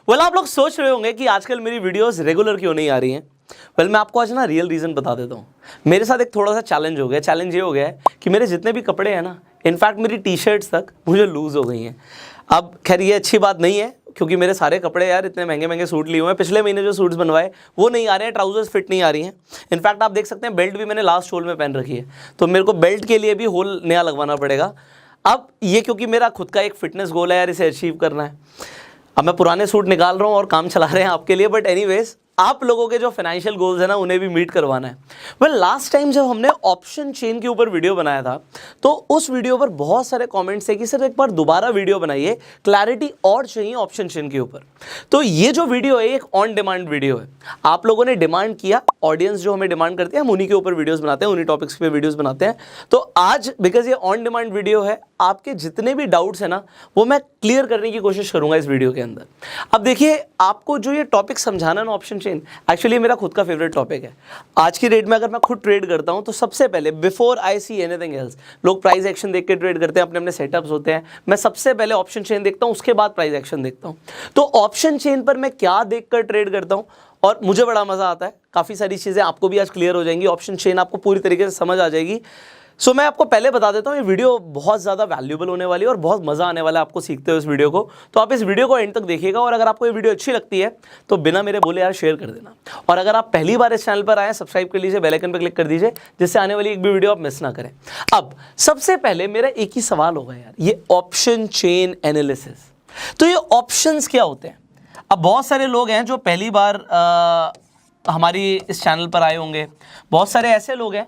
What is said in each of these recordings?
आप लोग सोच रहे होंगे कि आजकल मेरी वीडियोस रेगुलर क्यों नहीं आ रही हैं। मैं आपको आज ना रियल रीज़न बता देता हूँ। मेरे साथ एक थोड़ा सा चैलेंज हो गया। चैलेंज ये हो गया है कि मेरे जितने भी कपड़े हैं ना, इनफैक्ट मेरी टी शर्ट्स तक मुझे लूज़ हो गई हैं। अब खैर ये अच्छी बात नहीं है, क्योंकि मेरे सारे कपड़े यार इतने महंगे महंगे सूट लिए हुए हैं। पिछले महीने जो सूट्स बनवाए वो नहीं आ रहे हैं, ट्राउजर्स फिट नहीं आ रही हैं। इनफैक्ट आप देख सकते हैं बेल्ट भी मैंने लास्ट होल में पहन रखी है, तो मेरे को बेल्ट के लिए भी होल नया लगवाना पड़ेगा। अब ये क्योंकि मेरा खुद का एक फिटनेस गोल है यार, इसे अचीव करना है। अब मैं पुराने सूट निकाल रहा हूँ और काम चला रहे हैं आपके लिए, बट एनीवेज आप लोगों के जो फाइनेंशियल गोल्स है ना उन्हें भी मीट करवाना है। लास्ट टाइम जब हमने ऑप्शन चेन के ऊपर वीडियो बनाया था तो उस वीडियो पर बहुत सारे कमेंट्स थे कि सर एक बार दोबारा वीडियो बनाइए, क्लैरिटी और चाहिए ऑप्शन चेन के ऊपर। तो ये जो वीडियो है एक ऑन डिमांड वीडियो है। आप लोगों ने डिमांड किया, ऑडियंस जो हमें डिमांड करती है, हम उन्हीं के ऊपर वीडियोस बनाते हैं, उन्हीं टॉपिक्स पे वीडियोस बनाते हैं। तो आज बिकॉज ये ऑन डिमांड वीडियो है, आपके जितने भी डाउट्स है ना वो मैं क्लियर करने की कोशिश करूंगा इस वीडियो के अंदर। अब देखिए, आपको जो ये टॉपिक समझाना ना ऑप्शन चेन, एक्चुअली मेरा खुद का फेवरेट टॉपिक है। आज की डेट में अगर मैं खुद ट्रेड करता हूं तो सबसे पहले before I see anything else, लोग प्राइस एक्शन देख के ट्रेड करते हैं, अपने अपने सेटअप्स होते हैं। मैं सबसे पहले ऑप्शन चेन देखता हूं, उसके बाद प्राइस एक्शन देखता हूं। तो ऑप्शन चेन पर मैं क्या देखकर ट्रेड करता हूं और मुझे बड़ा मजा आता है। काफी सारी चीजें आपको भी आज क्लियर हो जाएंगी, ऑप्शन चेन आपको पूरी तरीके से समझ आ जाएगी। सो मैं आपको पहले बता देता हूँ, ये वीडियो बहुत ज़्यादा वैल्यूएबल होने वाली है और बहुत मज़ा आने वाला है आपको सीखते हुए इस वीडियो को। तो आप इस वीडियो को एंड तक देखिएगा और अगर आपको ये वीडियो अच्छी लगती है तो बिना मेरे बोले यार शेयर कर देना। और अगर आप पहली बार इस चैनल पर आए, सब्सक्राइब कर लीजिए, बेल आइकन पर क्लिक कर दीजिए, जिससे आने वाली एक भी वीडियो आप मिस ना करें। अब सबसे पहले मेरा एक ही सवाल होगा यार, ये ऑप्शन चेन एनालिसिस, तो ये ऑप्शंस क्या होते हैं? अब बहुत सारे लोग हैं जो पहली बार हमारी इस चैनल पर आए होंगे, बहुत सारे ऐसे लोग हैं,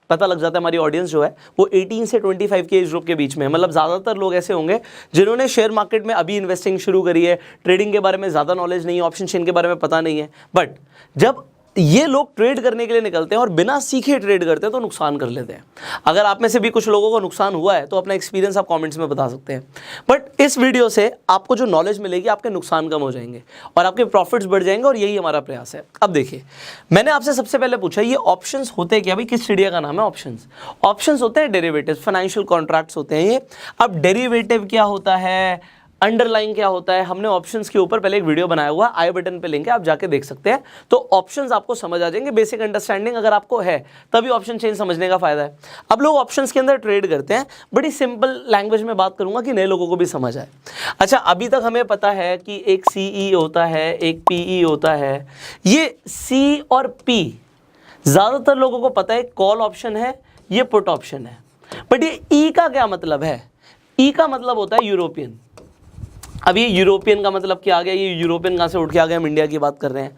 पता लग जाता है हमारी ऑडियंस जो है वो 18 से 25 के एज ग्रुप के बीच में है। मतलब ज़्यादातर लोग ऐसे होंगे जिन्होंने शेयर मार्केट में अभी इन्वेस्टिंग शुरू करी है, ट्रेडिंग के बारे में ज़्यादा नॉलेज नहीं है, ऑप्शन चेन के बारे में पता नहीं है। बट जब ये लोग ट्रेड करने के लिए निकलते हैं और बिना सीखे ट्रेड करते हैं तो नुकसान कर लेते हैं। अगर आप में से भी कुछ लोगों को नुकसान हुआ है तो अपना एक्सपीरियंस आप कमेंट्स में बता सकते हैं। बट इस वीडियो से आपको जो नॉलेज मिलेगी, आपके नुकसान कम हो जाएंगे और आपके प्रॉफिट्स बढ़ जाएंगे, और यही हमारा प्रयास है। अब देखिए, मैंने आपसे सबसे पहले पूछा ये ऑप्शंस होते क्या? भाई किस चिड़िया का नाम है ऑप्शंस? ऑप्शंस होते हैं डेरिवेटिव, फाइनेंशियल कॉन्ट्रैक्ट्स होते हैं ये। अब डेरिवेटिव क्या होता है, अंडरलाइन क्या होता है, हमने ऑप्शंस के ऊपर पहले एक वीडियो बनाया हुआ है, आई बटन पे लिंक है, आप जाके देख सकते हैं। तो ऑप्शंस आपको समझ आ जाएंगे। बेसिक अंडरस्टैंडिंग अगर आपको है तभी ऑप्शन चेन समझने का फायदा है। अब लोग ऑप्शंस के अंदर ट्रेड करते हैं, बड़ी सिंपल लैंग्वेज में बात करूंगा कि नए लोगों को भी समझ आए। अच्छा, अभी तक हमें पता है कि एक सीई होता है, एक पीई होता है। ये सी और पी ज्यादातर लोगों को पता है, कॉल ऑप्शन है, ये पुट ऑप्शन है। बट ये ई का क्या मतलब है? ई का मतलब होता है यूरोपियन। अब ये यूरोपियन का मतलब क्या आ गया? ये यूरोपियन कहाँ से उठ के आ गया? हम इंडिया की बात कर रहे हैं।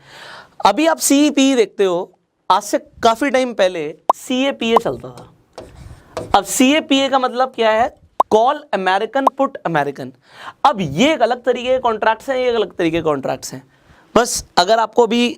अभी आप सी पी देखते हो, आज से काफी टाइम पहले सी ए पी ए चलता था। अब सी ए पी ए का मतलब क्या है? Call American, put American. अब ये एक अलग तरीके के कॉन्ट्रैक्ट्स हैं, ये एक अलग तरीके के कॉन्ट्रैक्ट्स हैं। बस अगर आपको भी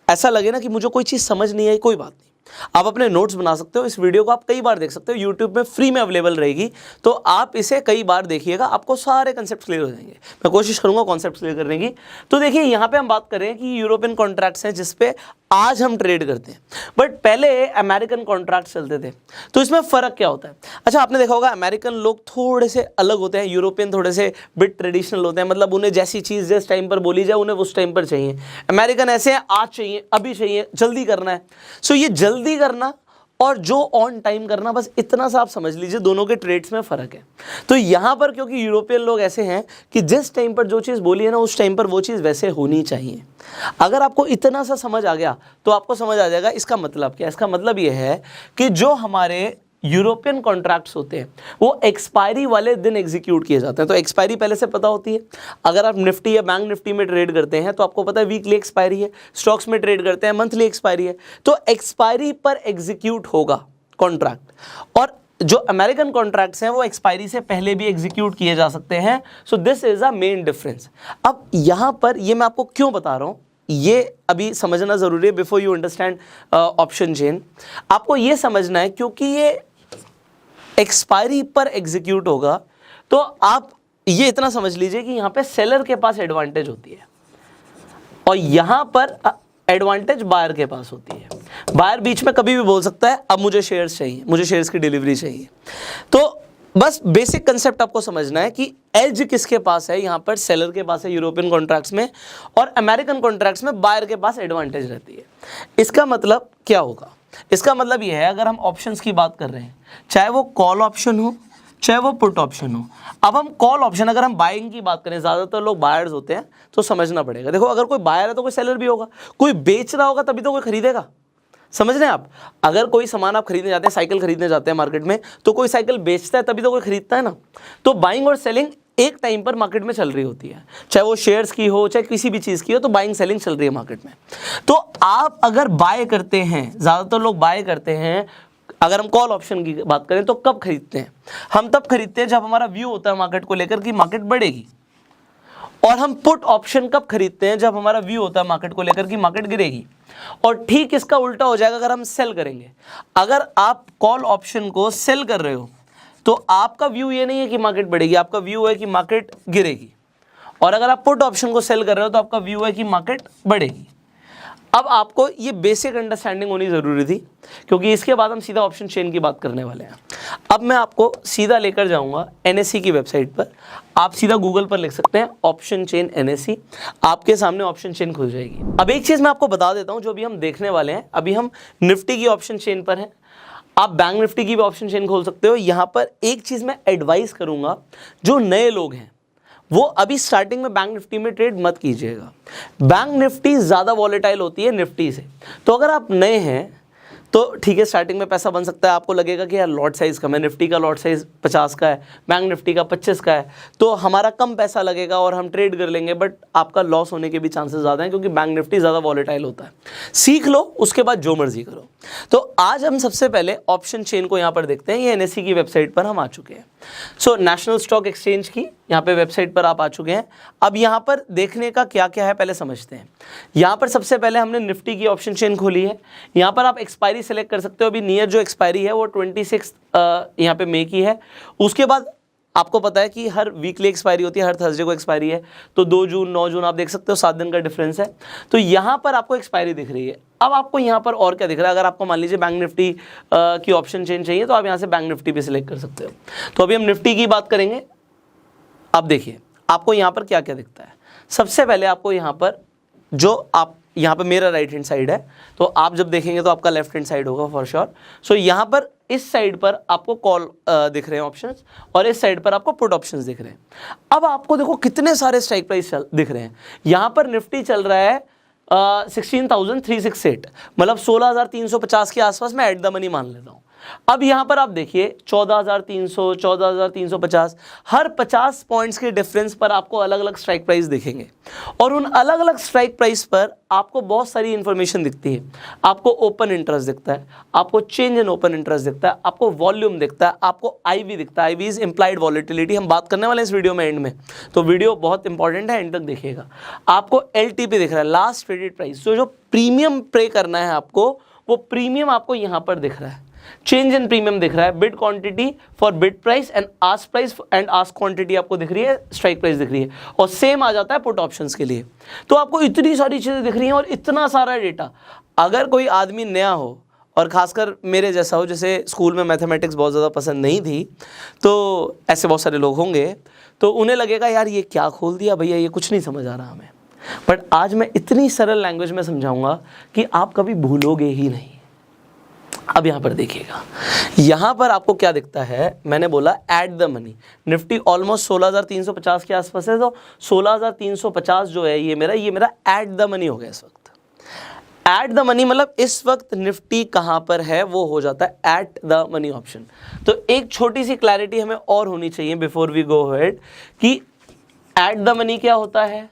ऐसा लगे ना कि मुझे कोई चीज़ समझ नहीं आई, कोई बात नहीं, आप अपने नोट्स बना सकते हो। इस वीडियो को आप कई बार देख सकते हो, यूट्यूब में फ्री में अवेलेबल रहेगी, तो आप इसे कई बार देखिएगा, आपको सारे कॉन्सेप्ट्स क्लियर हो जाएंगे। मैं कोशिश करूंगा कॉन्सेप्ट्स क्लियर करने की। तो देखिए, यहाँ पे हम बात कर रहे हैं कि यूरोपियन कॉन्ट्रैक्ट्स हैं जिसपे आज हम ट्रेड करते हैं, बट पहले अमेरिकन कॉन्ट्रैक्ट्स चलते थे। तो इसमें फ़र्क क्या होता है? अच्छा, आपने देखा होगा अमेरिकन लोग थोड़े से अलग होते हैं, यूरोपियन थोड़े से बिट ट्रेडिशनल होते हैं। मतलब उन्हें जैसी चीज़ जिस टाइम पर बोली जाए उन्हें उस टाइम पर चाहिए। अमेरिकन ऐसे हैं, आज चाहिए, अभी चाहिए, जल्दी करना है। सो ये जल्दी करना और जो ऑन टाइम करना, बस इतना सा आप समझ लीजिए, दोनों के ट्रेड्स में फ़र्क है। तो यहाँ पर क्योंकि यूरोपियन लोग ऐसे हैं कि जिस टाइम पर जो चीज़ बोली है ना उस टाइम पर वो चीज़ वैसे होनी चाहिए। अगर आपको इतना सा समझ आ गया तो आपको समझ आ जाएगा इसका मतलब क्या है। इसका मतलब ये है कि जो हमारे यूरोपियन कॉन्ट्रैक्ट्स होते हैं वो एक्सपायरी वाले दिन एग्जीक्यूट किए जाते हैं। तो एक्सपायरी पहले से पता होती है। अगर आप निफ्टी या बैंक निफ्टी में ट्रेड करते हैं तो आपको पता है वीकली एक्सपायरी है, स्टॉक्स में ट्रेड करते हैं मंथली एक्सपायरी है। तो एक्सपायरी पर एग्जीक्यूट होगा कॉन्ट्रैक्ट, और जो अमेरिकन कॉन्ट्रैक्ट्स हैं वो एक्सपायरी से पहले भी एग्जीक्यूट किए जा सकते हैं। So this is a main difference. अब यहाँ पर ये मैं आपको क्यों बता रहा हूँ, ये अभी समझना ज़रूरी है before you understand option chain. आपको ये समझना है क्योंकि ये एक्सपायरी पर एग्जीक्यूट होगा। तो आप ये इतना समझ लीजिए कि यहाँ पे सेलर के पास एडवांटेज होती है और यहाँ पर एडवांटेज बायर के पास होती है। बायर बीच में कभी भी बोल सकता है अब मुझे शेयर्स चाहिए, मुझे शेयर्स की डिलीवरी चाहिए। तो बस बेसिक कंसेप्ट आपको समझना है कि एज किसके पास है, यहां पर सेलर के पास है यूरोपियन कॉन्ट्रैक्ट्स में, और अमेरिकन कॉन्ट्रैक्ट्स में बायर के पास एडवांटेज रहती है। इसका मतलब क्या होगा? इसका मतलब यह है, अगर हम ऑप्शंस की बात कर रहे हैं, चाहे वो कॉल ऑप्शन हो चाहे वो पुट ऑप्शन हो। अब हम कॉल ऑप्शन, अगर हम बाइंग की बात करें, ज़्यादातर लोग बायर्स होते हैं, तो समझना पड़ेगा। देखो, अगर कोई बायर है तो कोई सेलर भी होगा, कोई बेच रहा होगा तभी तो कोई खरीदेगा। समझ रहे हैं आप? अगर कोई सामान आप खरीदने जाते हैं, साइकिल खरीदने जाते हैं मार्केट में, तो कोई साइकिल बेचता है तभी तो कोई खरीदता है ना। तो बाइंग और सेलिंग एक टाइम पर मार्केट में चल रही होती है, चाहे वो शेयर्स की हो चाहे किसी भी चीज़ की हो, तो बाइंग सेलिंग चल रही है मार्केट में। तो आप अगर बाय करते हैं, ज़्यादातर लोग बाय करते हैं, अगर हम कॉल ऑप्शन की बात करें तो कब खरीदते हैं? हम तब खरीदते हैं जब हमारा व्यू होता है मार्केट को लेकर कि मार्केट बढ़ेगी। और हम पुट ऑप्शन कब खरीदते हैं? जब हमारा व्यू होता है मार्केट को लेकर कि मार्केट गिरेगी। और ठीक इसका उल्टा हो जाएगा अगर हम सेल करेंगे। अगर आप कॉल ऑप्शन को सेल कर रहे हो तो आपका व्यू ये नहीं है कि मार्केट बढ़ेगी, आपका व्यू है कि मार्केट गिरेगी। और अगर आप पुट ऑप्शन को सेल कर रहे हो तो आपका व्यू है कि मार्केट बढ़ेगी। अब आपको ये बेसिक अंडरस्टैंडिंग होनी ज़रूरी थी, क्योंकि इसके बाद हम सीधा ऑप्शन चेन की बात करने वाले हैं। अब मैं आपको सीधा लेकर जाऊंगा NSE की वेबसाइट पर। आप सीधा गूगल पर लिख सकते हैं ऑप्शन चेन NSE, आपके सामने ऑप्शन चेन खुल जाएगी। अब एक चीज़ मैं आपको बता देता हूँ, जो अभी हम देखने वाले हैं, अभी हम निफ्टी की ऑप्शन चेन पर हैं, आप बैंक निफ्टी की भी ऑप्शन चेन खोल सकते हो। यहाँ पर एक चीज़ मैं एडवाइस करूँगा, जो नए लोग हैं वो अभी स्टार्टिंग में बैंक निफ्टी में ट्रेड मत कीजिएगा। बैंक निफ्टी ज़्यादा वॉलेटाइल होती है निफ्टी से। तो अगर आप नए हैं तो ठीक है, स्टार्टिंग में पैसा बन सकता है, आपको लगेगा कि यार लॉट साइज़ कम है, निफ्टी का लॉट साइज़ 50 का है, बैंक निफ्टी का 25 का है, तो हमारा कम पैसा लगेगा और हम ट्रेड कर लेंगे, बट आपका लॉस होने के भी चांसेस ज़्यादा हैं, क्योंकि बैंक निफ्टी ज़्यादा वॉलेटाइल होता है। सीख लो, उसके बाद जो मर्जी करो। तो आज हम सबसे पहले ऑप्शन चेन को यहाँ पर देखते हैं। ये NSE की वेबसाइट पर हम आ चुके हैं। सो नेशनल स्टॉक एक्सचेंज की यहाँ पे वेबसाइट पर आप आ चुके हैं। अब यहाँ पर देखने का क्या क्या है पहले समझते हैं। यहाँ पर सबसे पहले हमने निफ्टी की ऑप्शन चेन खोली है। यहाँ पर आप एक्सपायरी सेलेक्ट कर सकते हो। अभी नियर जो एक्सपायरी है वो 26 यहाँ पे मई की है। उसके बाद आपको पता है कि हर वीकली एक्सपायरी होती है, हर थर्सडे को एक्सपायरी है, तो 2 जून 9 जून आप देख सकते हो, 7 दिन का डिफरेंस है। तो यहाँ पर आपको एक्सपायरी दिख रही है। अब आपको यहाँ पर और क्या दिख रहा है? अगर आपको मान लीजिए बैंक निफ्टी की ऑप्शन चेन चाहिए तो आप यहाँ से बैंक निफ्टी भी सिलेक्ट कर सकते हो। तो अभी हम निफ्टी की बात करेंगे। अब देखिए आपको यहाँ पर क्या क्या दिखता है। सबसे पहले आपको यहाँ पर जो आप यहाँ पर मेरा राइट हैंड साइड है, तो आप जब देखेंगे तो आपका लेफ्ट हैंड साइड होगा फॉर श्योर। सो यहाँ पर इस साइड पर आपको कॉल दिख रहे हैं ऑप्शंस, और इस साइड पर आपको पुट ऑप्शंस दिख रहे हैं। अब आपको देखो कितने सारे स्ट्राइक प्राइस दिख रहे हैं। यहाँ पर निफ्टी चल रहा है 16,368, मतलब 16,350 के आसपास मैं एट द मनी मान लेता हूँ। अब यहाँ पर आप देखिए 14,300, 14,350, हर 50 पॉइंट्स के डिफरेंस पर आपको अलग अलग स्ट्राइक प्राइस दिखेंगे, और उन अलग अलग स्ट्राइक प्राइस पर आपको बहुत सारी इंफॉर्मेशन दिखती है। आपको ओपन इंटरेस्ट दिखता है, आपको चेंज इन ओपन इंटरेस्ट दिखता है, आपको वॉल्यूम दिखता है, आपको IV दिखता है। IV इज इम्प्लाइड वॉलेटिलिटी, हम बात करने वाले हैं इस वीडियो में एंड में, तो वीडियो बहुत इंपॉर्टेंट है, एंड तक देखिएगा। आपको LTP दिख रहा है, लास्ट ट्रेडेड प्राइस, जो प्रीमियम पे करना है आपको, वो प्रीमियम आपको यहाँ पर दिख रहा है। चेंज इन प्रीमियम दिख रहा है, bid quantity for bid price and ask price and ask quantity आपको दिख रही है, स्ट्राइक प्राइस दिख रही है, और सेम आ जाता है पुट ऑप्शंस के लिए। तो आपको इतनी सारी चीज़ें दिख रही हैं और इतना सारा डेटा। अगर कोई आदमी नया हो और खासकर मेरे जैसा हो, जैसे स्कूल में मैथमेटिक्स बहुत ज़्यादा पसंद नहीं थी, तो ऐसे बहुत सारे लोग होंगे, तो उन्हें लगेगा यार ये क्या खोल दिया भैया, ये कुछ नहीं समझ आ रहा हमें। बट आज मैं इतनी सरल लैंग्वेज में समझाऊंगा कि आप कभी भूलोगे ही नहीं। अब यहाँ पर देखिएगा, यहाँ पर आपको क्या दिखता है, मैंने बोला at the money, Nifty almost 16,350 के आसपास है, तो 16,350 जो है ये मेरा एट द मनी हो गया इस वक्त। एट द मनी मतलब इस वक्त निफ्टी कहाँ पर है, वो हो जाता है एट द मनी ऑप्शन। तो एक छोटी सी क्लैरिटी हमें और होनी चाहिए बिफोर वी गो अहेड कि एट द मनी क्या होता है,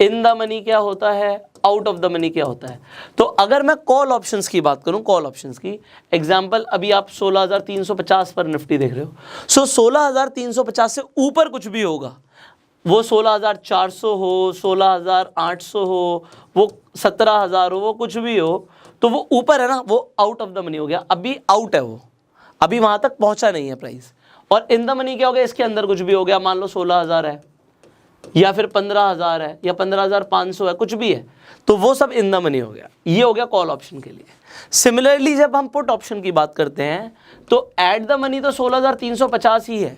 इन द मनी क्या होता है, आउट ऑफ द मनी क्या होता है। तो अगर मैं कॉल ऑप्शंस की बात करूं, कॉल ऑप्शंस की एग्जांपल, अभी आप 16,350 पर निफ्टी देख रहे हो। सो 16,350 से ऊपर कुछ भी होगा, वो 16,400 हो, 16,800 हो, वो 17,000 हो, वो कुछ भी हो, तो वो ऊपर है ना, वो आउट ऑफ द मनी हो गया। अभी आउट है वो, अभी वहां तक पहुंचा नहीं है प्राइस। और इन द मनी क्या हो गया, इसके अंदर कुछ भी हो गया, मान लो 16,000 है, या फिर 15,000 है या 15,500 है, कुछ भी है, तो वो सब इन द मनी हो गया। ये हो गया कॉल ऑप्शन के लिए। सिमिलरली जब हम पुट ऑप्शन की बात करते हैं तो एट द मनी तो 16,350 ही है,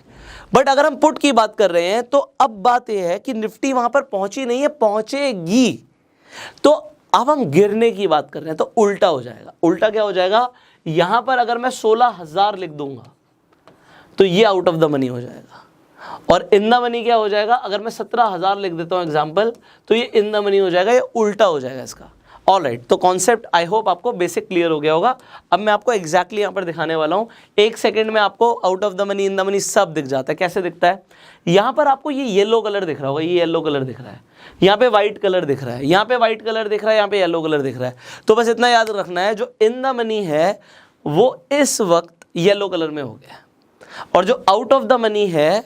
बट अगर हम पुट की बात कर रहे हैं तो अब बात यह है कि निफ्टी वहां पर पहुंची नहीं है, पहुंचेगी। तो अब हम गिरने की बात कर रहे हैं तो उल्टा हो जाएगा। उल्टा क्या हो जाएगा, यहां पर अगर मैं 16,000 लिख दूंगा तो ये आउट ऑफ द मनी हो जाएगा, और इन द मनी क्या हो जाएगा, अगर मैं 17,000 लिख देता हूं एग्जाम्पल, तो ये इन द मनी हो जाएगा, ये उल्टा हो जाएगा इसका। ऑलराइट, तो कॉन्सेप्ट आई होप आपको बेसिक क्लियर हो गया होगा। अब मैं आपको एग्जैक्टली यहाँ पर दिखाने वाला हूँ। 1 सेकंड में आपको out of the money, in the money सब दिख जाता है। कैसे दिखता है, यहाँ पर आपको ये येलो कलर दिख रहा होगा, ये येलो कलर दिख रहा है, यहाँ पे व्हाइट कलर दिख रहा है, यहाँ पे व्हाइट कलर दिख रहा है, यहाँ पे येलो कलर दिख रहा है। तो बस इतना याद रखना है, जो इन द मनी है वो इस वक्त येलो कलर में हो गया, और जो आउट ऑफ द मनी है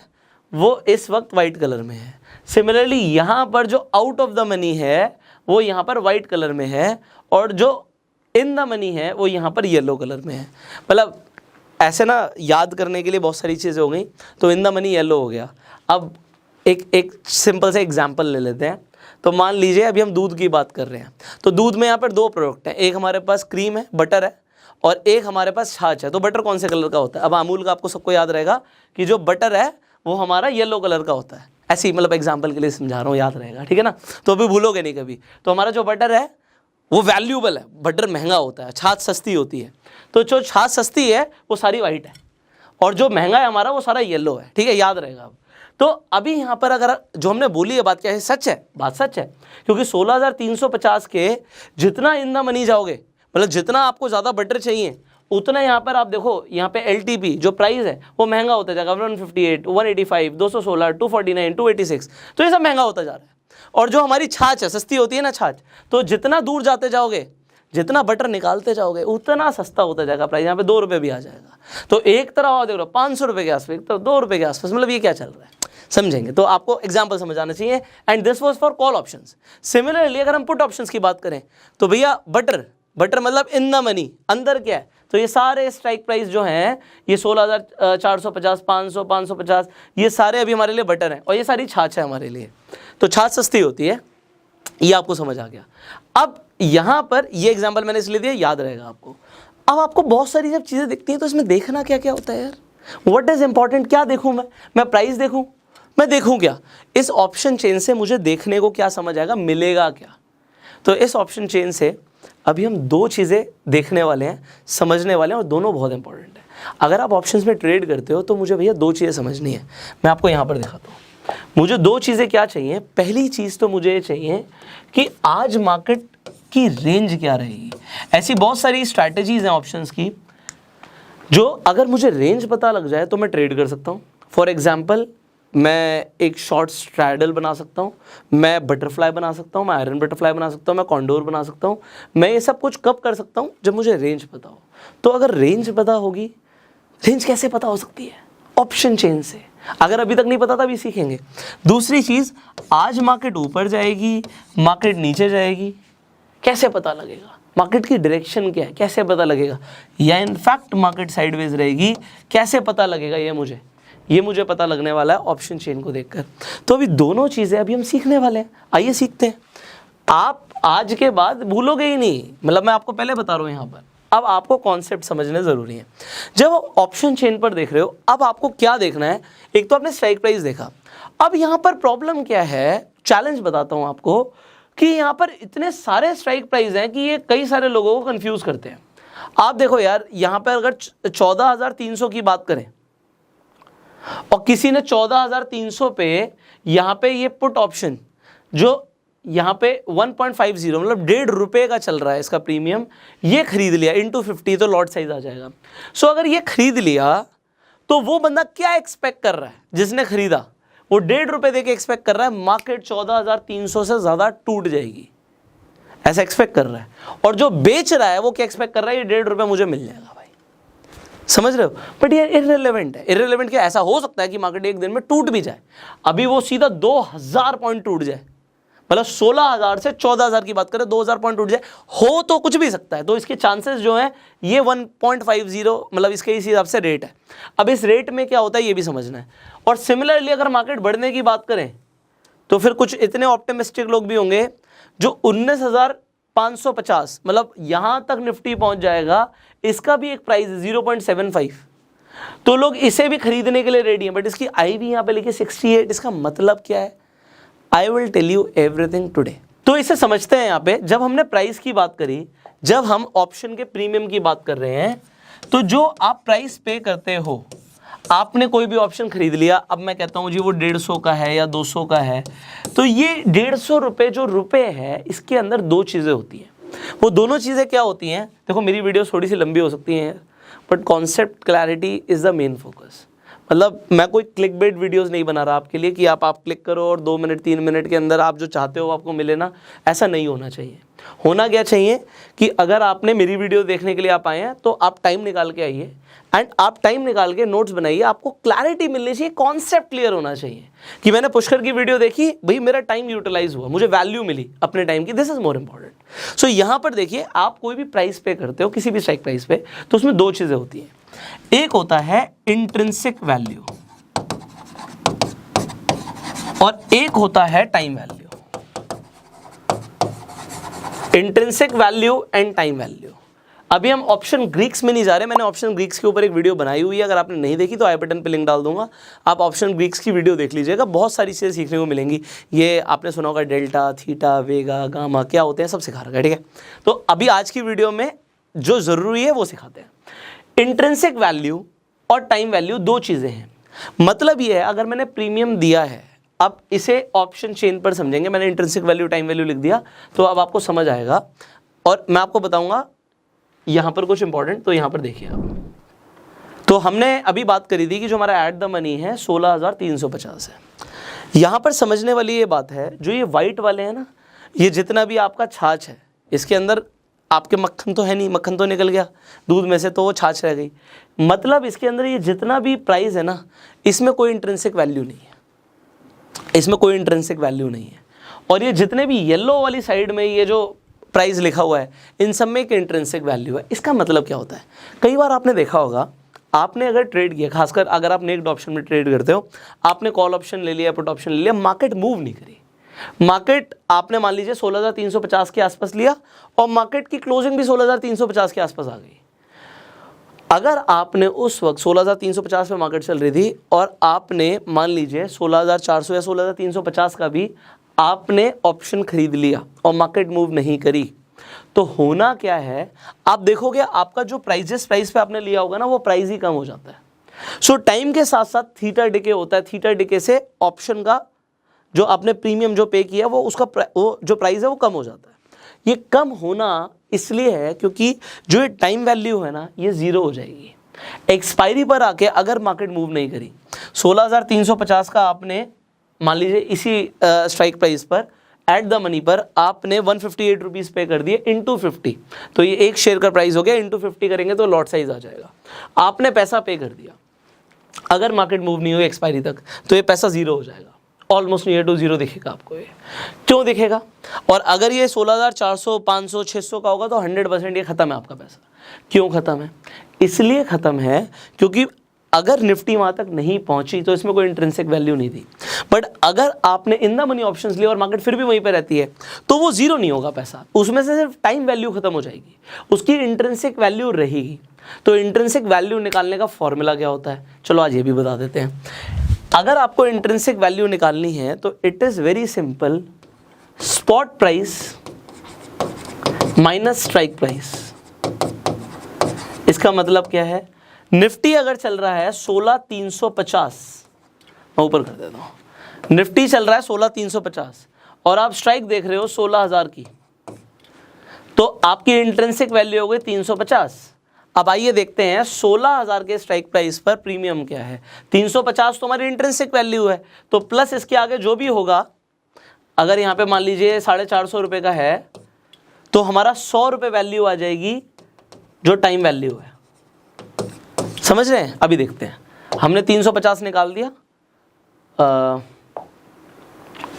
वो इस वक्त व्हाइट कलर में है। सिमिलरली यहाँ पर जो आउट ऑफ द मनी है वो यहाँ पर व्हाइट कलर में है, और जो इन द मनी है वो यहाँ पर येलो कलर में है। मतलब ऐसे ना याद करने के लिए बहुत सारी चीज़ें हो गई। तो इन द मनी येलो हो गया। अब एक सिंपल से एग्जांपल ले लेते हैं। तो मान लीजिए अभी हम दूध की बात कर रहे हैं, तो दूध में यहाँ पर 2 प्रोडक्ट हैं, एक हमारे पास क्रीम है, बटर है, और एक हमारे पास छाछ है। तो बटर कौन से कलर का होता है, अब अमूल का आपको सबको याद रहेगा कि जो बटर है वो हमारा येलो कलर का होता है। ऐसे ही मतलब एग्जाम्पल के लिए समझा रहा हूँ, याद रहेगा, ठीक है ना। तो अभी भूलोगे नहीं कभी। तो हमारा जो बटर है वो वैल्यूएबल है, बटर महंगा होता है, छाछ सस्ती होती है। तो जो छाछ सस्ती है वो सारी वाइट है, और जो महंगा है हमारा वो सारा येलो है, ठीक है, याद रहेगा। अब तो अभी यहाँ पर अगर जो हमने बोली है बात क्या है, सच है, बात सच है, क्योंकि 16,350 के जितना इन द मनी जाओगे, मतलब जितना आपको ज़्यादा बटर चाहिए उतना यहाँ पर आप देखो, यहाँ पे LTP जो प्राइस है वो महंगा होता जाएगा, 158, 185, 216, 249, 286, तो ये सब महंगा होता जा रहा है। और जो हमारी छाछ है, सस्ती होती है ना छाछ, तो जितना दूर जाते जाओगे, जितना बटर निकालते जाओगे उतना सस्ता होता जाएगा प्राइस। यहाँ पे 2 रुपये भी आ जाएगा। तो एक तरफ आप देख रहे हो 500 रुपये के आसपास, एक तरफ 2 रुपये के आसपास, मतलब ये क्या चल रहा है, समझेंगे। तो आपको एग्जाम्पल समझ आना चाहिए। And this was for call options. Similarly अगर हम पुट ऑप्शंस की बात करें तो भैया बटर मतलब इन द मनी, अंदर क्या है, तो ये सारे स्ट्राइक प्राइस जो हैं ये 16,450, 500, 550, ये सारे अभी हमारे लिए बटर हैं, और ये सारी छाछ है हमारे लिए। तो छाछ सस्ती होती है, ये आपको समझ आ गया। अब यहाँ पर ये एग्जाम्पल मैंने इसलिए दिया, याद रहेगा आपको। अब आपको बहुत सारी जब चीज़ें दिखती हैं तो इसमें देखना क्या क्या होता है यार, व्हाट इज़ इंपॉर्टेंट, क्या देखूँ मैं प्राइस देखूँ, मैं देखूँ क्या, इस ऑप्शन चेन से मुझे देखने को क्या समझ आएगा, मिलेगा क्या। तो इस ऑप्शन चेन से अभी हम 2 चीज़ें देखने वाले हैं, समझने वाले हैं, और दोनों बहुत इंपॉर्टेंट है। अगर आप ऑप्शंस में ट्रेड करते हो तो मुझे भैया 2 चीज़ें समझनी है। मैं आपको यहाँ पर दिखाता हूँ। मुझे 2 चीज़ें क्या चाहिए। पहली चीज़ तो मुझे ये चाहिए कि आज मार्केट की रेंज क्या रहेगी। ऐसी बहुत सारी स्ट्रैटेजीज हैं ऑप्शंस की, जो अगर मुझे रेंज पता लग जाए तो मैं ट्रेड कर सकता हूँ। फॉर एग्जाम्पल, मैं एक शॉर्ट स्ट्रैडल बना सकता हूँ, मैं बटरफ्लाई बना सकता हूँ, मैं आयरन बटरफ्लाई बना सकता हूँ, मैं कॉन्डोर बना सकता हूँ। मैं ये सब कुछ कब कर सकता हूँ, जब मुझे रेंज पता हो। तो अगर रेंज पता होगी, रेंज कैसे पता हो सकती है, ऑप्शन चेन से। अगर अभी तक नहीं पता था, अभी सीखेंगे। दूसरी चीज़, आज मार्केट ऊपर जाएगी, मार्केट नीचे जाएगी, कैसे पता लगेगा, मार्केट की डायरेक्शन क्या है, कैसे पता लगेगा, या इनफैक्ट मार्केट साइडवेज रहेगी, कैसे पता लगेगा, ये मुझे पता लगने वाला है ऑप्शन चेन को देखकर। तो अभी दोनों चीज़ें अभी हम सीखने वाले हैं, आइए सीखते हैं। आप आज के बाद भूलोगे ही नहीं, मतलब मैं आपको पहले बता रहा हूँ यहाँ पर। अब आपको कॉन्सेप्ट समझने ज़रूरी है। जब ऑप्शन चेन पर देख रहे हो, अब आपको क्या देखना है, एक तो आपने स्ट्राइक प्राइस देखा। अब यहाँ पर प्रॉब्लम क्या है, चैलेंज बताता हूँ आपको, कि यहाँ पर इतने सारे स्ट्राइक प्राइस हैं कि ये कई सारे लोगों को कंफ्यूज करते हैं। आप देखो यार, यहाँ पर अगर 14,300 की बात करें और किसी ने 14,300 पे यहाँ पे ये पुट ऑप्शन जो यहाँ पे 1.50 मतलब 1.5 रुपये का चल रहा है इसका प्रीमियम, ये खरीद लिया इंटू 50 तो लॉट साइज आ जाएगा। सो अगर ये खरीद लिया तो वो बंदा क्या एक्सपेक्ट कर रहा है, जिसने खरीदा वो 1.5 रुपये दे के एक्सपेक्ट कर रहा है मार्केट 14,300 से ज़्यादा टूट जाएगी, ऐसा एक्सपेक्ट कर रहा है। और जो बेच रहा है वो क्या एक्सपेक्ट कर रहा है, ये 1.5 रुपये मुझे मिल जाएगा। भाई समझ रहे हो, बट ये इररिलेवेंट है। इररिलेवेंट क्या, ऐसा हो सकता है कि मार्केट एक दिन में टूट भी जाए, अभी वो सीधा 2,000 पॉइंट टूट जाए, मतलब 16,000 से 14,000 की बात करें, 2,000 पॉइंट टूट जाए, हो तो कुछ भी सकता है। तो इसके चांसेस जो हैं ये 1.50 मतलब इसके इसी हिसाब से रेट है। अब इस रेट में क्या होता है ये भी समझना है। और सिमिलरली अगर मार्केट बढ़ने की बात करें तो फिर कुछ इतने ऑप्टिमिस्टिक लोग भी होंगे जो 19,550 मतलब यहां तक निफ्टी पहुंच जाएगा, इसका भी एक प्राइस है 0.75, तो लोग इसे भी खरीदने के लिए रेडी हैं, बट इसकी आई भी यहां पे लिखी 68। इसका मतलब क्या है? I will tell you everything today. तो इसे समझते हैं। यहाँ पे जब हमने प्राइस की बात करी, जब हम ऑप्शन के प्रीमियम की बात कर रहे हैं, तो जो आप प्राइस पे करते हो, आपने कोई भी ऑप्शन खरीद लिया, अब मैं कहता हूं जी वो 150 का है या 200 का है, तो ये 150 रुपये जो रुपए है, इसके अंदर दो चीज़ें होती हैं। वो दोनों चीज़ें क्या होती हैं? देखो मेरी वीडियो थोड़ी सी लंबी हो सकती है, but concept clarity is the main focus. मतलब मैं कोई क्लिक बेट वीडियोज़ नहीं बना रहा आपके लिए कि आप क्लिक करो और 2 मिनट 3 मिनट के अंदर आप जो चाहते हो आपको मिले ना, ऐसा नहीं होना चाहिए। होना क्या चाहिए कि अगर आपने मेरी वीडियो देखने के लिए आप आए हैं, तो आप टाइम निकाल के आइए एंड आप टाइम निकाल के नोट्स बनाइए। आपको क्लैरिटी मिलनी चाहिए, कॉन्सेप्ट क्लियर होना चाहिए कि मैंने पुष्कर की वीडियो देखी, भाई मेरा टाइम यूटिलाइज हुआ, मुझे वैल्यू मिली अपने टाइम की, दिस इज मोर इंपॉर्टेंट। सो यहाँ पर देखिए, आप कोई भी प्राइस पे करते हो, किसी भी स्ट्राइक प्राइस पे, तो उसमें दो चीज़ें होती हैं। एक होता है इंट्रिंसिक वैल्यू और एक होता है time value. Intrinsic value and time value. अभी हम ऑप्शन ग्रीक्स में नहीं जा रहे, मैंने ऑप्शन ग्रीक्स के ऊपर एक वीडियो बनाई हुई है, अगर आपने नहीं देखी तो आई बटन पे लिंक डाल दूंगा, आप ऑप्शन ग्रीक्स की वीडियो देख लीजिएगा, बहुत सारी चीज़ें सीखने को मिलेंगी। ये आपने सुना होगा डेल्टा, थीटा, वेगा, गामा क्या होते हैं, सब सिखा रखा है, ठीक है। तो अभी आज की वीडियो में जो ज़रूरी है वो सिखाते हैं। इंट्रिंसिक वैल्यू और टाइम वैल्यू दो चीज़ें हैं। मतलब ये है, अगर मैंने प्रीमियम दिया है, अब इसे ऑप्शन चेन पर समझेंगे, मैंने इंट्रिंसिक वैल्यू टाइम वैल्यू लिख दिया, तो अब आपको समझ आएगा और मैं आपको बताऊंगा यहाँ पर कुछ इंपॉर्टेंट। तो यहाँ पर देखिए आप, तो हमने अभी बात करी थी कि जो हमारा एट द मनी है 16,350 है। यहाँ पर समझने वाली ये बात है, जो ये वाइट वाले हैं ना, ये जितना भी आपका छाछ है, इसके अंदर आपके मक्खन तो है नहीं, मक्खन तो निकल गया दूध में से, तो वो छाछ रह गई। मतलब इसके अंदर ये जितना भी प्राइस है ना, इसमें कोई इंट्रिंसिक वैल्यू नहीं है, इसमें कोई इंट्रिंसिक वैल्यू नहीं है। और ये जितने भी येलो वाली साइड में ये जो प्राइस लिखा हुआ है, इन सब में एक इंट्रिंसिक वैल्यू है। इसका मतलब क्या होता है? कई बार आपने देखा होगा, आपने अगर ट्रेड किया, खासकर अगर आप नेक्ड ऑप्शन में ट्रेड करते हो, आपने कॉल ऑप्शन ले लिया, पुट ऑप्शन ले लिया, मार्केट मूव नहीं करी, मार्केट आपने मान लीजिए 16,350 के आसपास लिया और मार्केट की क्लोजिंग भी 16,350 के आसपास आ गई। अगर आपने उस वक्त 16,350 पे मार्केट चल रही थी और आपने मान लीजिए 16,400 या 16,350 का भी आपने ऑप्शन खरीद लिया और मार्केट मूव नहीं करी, तो होना क्या है, आप देखोगे आपका जो प्राइस पे आपने लिया होगा ना, वो प्राइस ही कम हो जाता है। सो टाइम के साथ साथ थीटा डिके होता है, थीटा डिके से ऑप्शन का जो आपने प्रीमियम जो पे किया वो उसका वो जो प्राइस है वो कम हो जाता है। ये कम होना इसलिए है क्योंकि जो ये टाइम वैल्यू है ना, ये ज़ीरो हो जाएगी एक्सपायरी पर आके, अगर मार्केट मूव नहीं करी। 16,350 का आपने मान लीजिए इसी स्ट्राइक प्राइस पर एट द मनी पर आपने 158 रुपीज़ पे कर दिए इंटू 50, तो ये एक शेयर का प्राइस हो गया, इंटू 50 करेंगे तो लॉट साइज आ जाएगा। आपने पैसा पे कर दिया, अगर मार्केट मूव नहीं हुई एक्सपायरी तक, तो ये पैसा ज़ीरो हो जाएगा, ऑलमोस्ट नियर टू जीरो दिखेगा आपको। ये क्यों दिखेगा? और अगर ये 16,400, 500, 600 का होगा तो 100% ये ख़त्म है आपका पैसा। क्यों ख़त्म है? इसलिए ख़त्म है क्योंकि अगर निफ्टी वहाँ तक नहीं पहुँची तो इसमें कोई इंट्रिंसिक वैल्यू नहीं थी, बट अगर आपने इन द मनी ऑप्शंस लिए और मार्केट फिर भी वहीं पर रहती है, तो वो ज़ीरो नहीं होगा पैसा, उसमें से सिर्फ टाइम वैल्यू ख़त्म हो जाएगी, उसकी इंट्रिंसिक वैल्यू रहेगी। तो इंट्रिंसिक वैल्यू निकालने का फॉर्मूला क्या होता है, चलो आज ये भी बता देते हैं। अगर आपको इंट्रिंसिक वैल्यू निकालनी है तो it is very simple, spot price minus strike price. इसका मतलब क्या है, निफ्टी अगर चल रहा है 16,350, मैं ऊपर कर देता हूँ, निफ्टी चल रहा है 16,350 और आप स्ट्राइक देख रहे हो 16,000 की, तो आपकी इंट्रिंसिक वैल्यू हो गई 350। अब आइए देखते हैं 16,000 के स्ट्राइक प्राइस पर प्रीमियम क्या है। 350 तो हमारी इंट्रिंसिक वैल्यू है, तो प्लस इसके आगे जो भी होगा, अगर यहाँ पे मान लीजिए 450 रुपये का है, तो हमारा 100 रुपये वैल्यू आ जाएगी जो टाइम वैल्यू है। समझ रहे हैं? अभी देखते हैं, हमने 350 निकाल दिया,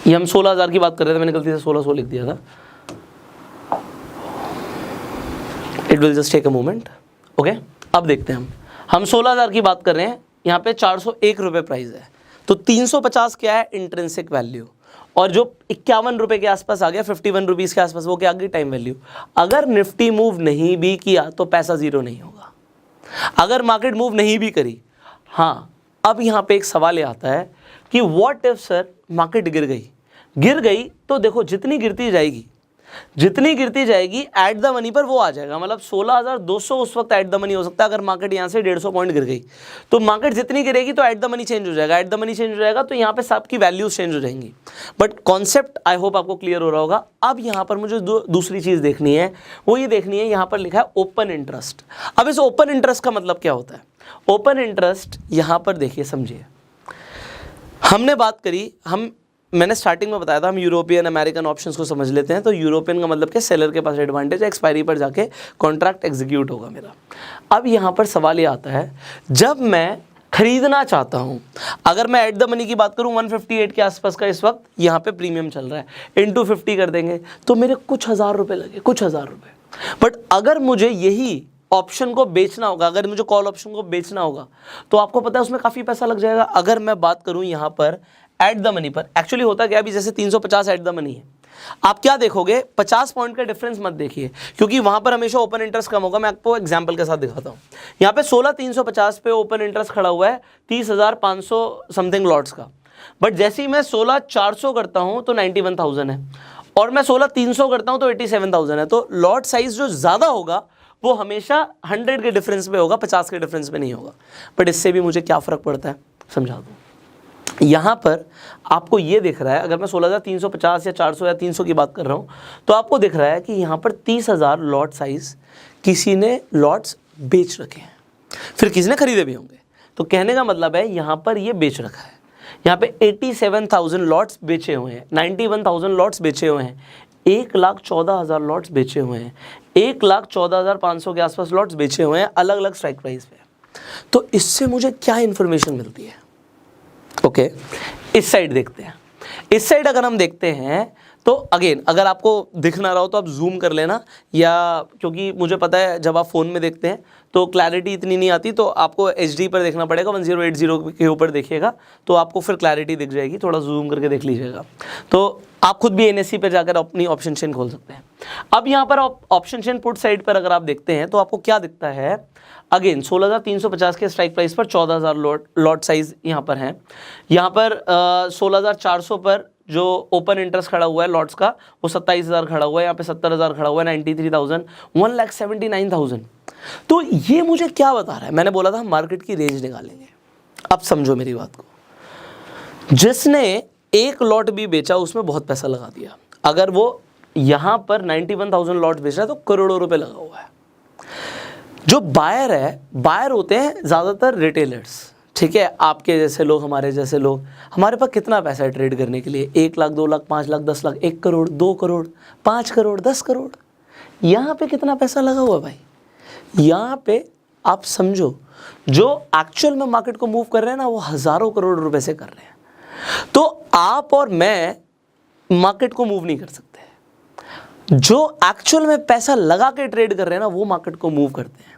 ये हम 16,000 की बात कर रहे थे, मैंने गलती से 1600 लिख दिया था, it will just take a moment. Okay, अब देखते हैं हम 16,000 की बात कर रहे हैं, यहाँ पे 401 रुपये प्राइस है, तो 350 क्या है इंट्रिंसिक वैल्यू और जो 51 रुपये के आसपास आ गया, 51 रुपीज़ के आसपास, वो क्या आ गई? Time value. अगर निफ्टी मूव नहीं भी किया तो पैसा ज़ीरो नहीं होगा। अगर मार्केट मूव नहीं भी करी, हाँ, अब यहाँ पे एक सवाल ये आता है कि व्हाट इफ सर मार्केट गिर गई तो देखो जितनी गिरती जाएगी एट द मनी पर वो आ जाएगा। मतलब 16,200 उस वक्त एट द मनी हो सकता है अगर मार्केट यहाँ से 150 पॉइंट गिर गई। तो मार्केट जितनी गिरेगी तो एट द मनी चेंज हो जाएगा, एट द मनी चेंज हो जाएगा तो यहाँ पे सबकी वैल्यूज चेंज हो जाएंगी। बट कॉन्सेप्ट आई होप आपको क्लियर हो रहा होगा। अब यहाँ पर मुझे दूसरी चीज़ देखनी है, वो ये देखनी है, यहाँ पर लिखा है ओपन इंटरेस्ट। अब इस ओपन इंटरेस्ट का मतलब क्या होता है? ओपन इंटरेस्ट यहाँ पर देखिए, समझिए, हमने बात करी, मैंने स्टार्टिंग में बताया था हम यूरोपियन अमेरिकन ऑप्शंस को समझ लेते हैं। तो यूरोपियन का मतलब क्या? सेलर के पास एडवांटेज है, एक्सपायरी पर जाके कॉन्ट्रैक्ट एग्जीक्यूट होगा मेरा। अब यहाँ पर सवाल ये आता है, जब मैं खरीदना चाहता हूँ, अगर मैं एट द मनी की बात करूँ 158 के आसपास का इस वक्त यहाँ पे प्रीमियम चल रहा है, इंटू 50 कर देंगे तो मेरे कुछ हज़ार रुपये लगे, कुछ हज़ार रुपये। बट अगर मुझे यही ऑप्शन को बेचना होगा, अगर मुझे कॉल ऑप्शन को बेचना होगा, तो आपको पता है उसमें काफ़ी पैसा लग जाएगा। अगर मैं बात करूं यहाँ पर एट द मनी पर, एक्चुअली होता क्या, अभी जैसे 350 एट द मनी है, आप क्या देखोगे, 50 पॉइंट का डिफरेंस मत देखिए, क्योंकि वहां पर हमेशा ओपन इंटरेस्ट कम होगा। मैं आपको एग्जांपल के साथ दिखाता हूँ। यहाँ पे 16,350 पे ओपन इंटरेस्ट खड़ा हुआ है 30,500 समथिंग लॉट्स का। बट जैसे ही मैं 16,400 करता हूँ तो 91,000 है, और मैं 16,300 करता हूँ तो 87,000 है। तो लॉट साइज जो ज़्यादा होगा वो हमेशा 100 के डिफरेंस पे होगा, 50 के डिफरेंस पे नहीं होगा। बट इससे भी मुझे क्या फ़र्क पड़ता है, समझा दूँ। यहाँ पर आपको ये दिख रहा है, अगर मैं 16,350 या 400 या 300 की बात कर रहा हूँ, तो आपको दिख रहा है कि यहाँ पर 30,000 लॉट साइज़ किसी ने लॉट्स बेच रखे हैं, फिर किसी ने खरीदे भी होंगे। तो कहने का मतलब है यहाँ पर ये बेच रखा है। यहाँ पे 87,000 लॉट्स बेचे हुए हैं, 91,000 लॉट्स बेचे हुए हैं, 1,14,000 लॉट्स बेचे हुए हैं, 1,14,500 के आसपास लॉट्स बेचे हुए हैं अलग अलग स्ट्राइक प्राइस पे। तो इससे मुझे क्या इन्फॉर्मेशन मिलती है? ओके, इस साइड देखते हैं। इस साइड अगर हम देखते हैं तो अगेन, अगर आपको दिख ना रहा हो तो आप जूम कर लेना, या क्योंकि मुझे पता है जब आप फ़ोन में देखते हैं तो क्लैरिटी इतनी नहीं आती, तो आपको HD पर देखना पड़ेगा, 1080 के ऊपर देखिएगा तो आपको फिर क्लैरिटी दिख जाएगी। थोड़ा जूम करके देख लीजिएगा, तो आप खुद भी NSE पर जाकर अपनी ऑप्शन चेन खोल सकते हैं। अब यहाँ पर ऑप्शन चेन पुट साइड पर अगर आप देखते हैं तो आपको क्या दिखता है? अगेन 16,350 के स्ट्राइक प्राइस पर 14,000 लॉट साइज यहाँ पर हैं। यहाँ पर 16,400 पर जो ओपन इंटरेस्ट खड़ा हुआ है लॉट्स का, वो 27,000 खड़ा हुआ है, यहाँ पे 70,000 खड़ा हुआ है, 93,000, 1,79,000। तो ये मुझे क्या बता रहा है? मैंने बोला था हम मार्केट की रेंज निकालेंगे। अब समझो मेरी बात को, जिसने एक लॉट भी बेचा उसमें बहुत पैसा लगा दिया। अगर वो यहाँ पर 91,000 लॉट बेच रहा है तो करोड़ों रुपए लगा हुआ है। जो बायर है, बायर होते हैं ज़्यादातर रिटेलर्स, ठीक है, आपके जैसे लोग, हमारे जैसे लोग। हमारे पास कितना पैसा है ट्रेड करने के लिए? 1 लाख, 2 लाख, 5 लाख, 10 लाख, 1 करोड़, 2 करोड़, 5 करोड़, 10 करोड़। यहाँ पे कितना पैसा लगा हुआ भाई? यहाँ पे आप समझो, जो एक्चुअल में मार्केट को मूव कर रहे हैं ना, वो हज़ारों करोड़ रुपए से कर रहे हैं। तो आप और मैं मार्केट को मूव नहीं कर सकते। जो एक्चुअल में पैसा लगा के ट्रेड कर रहे हैं ना, वो मार्केट को मूव करते हैं।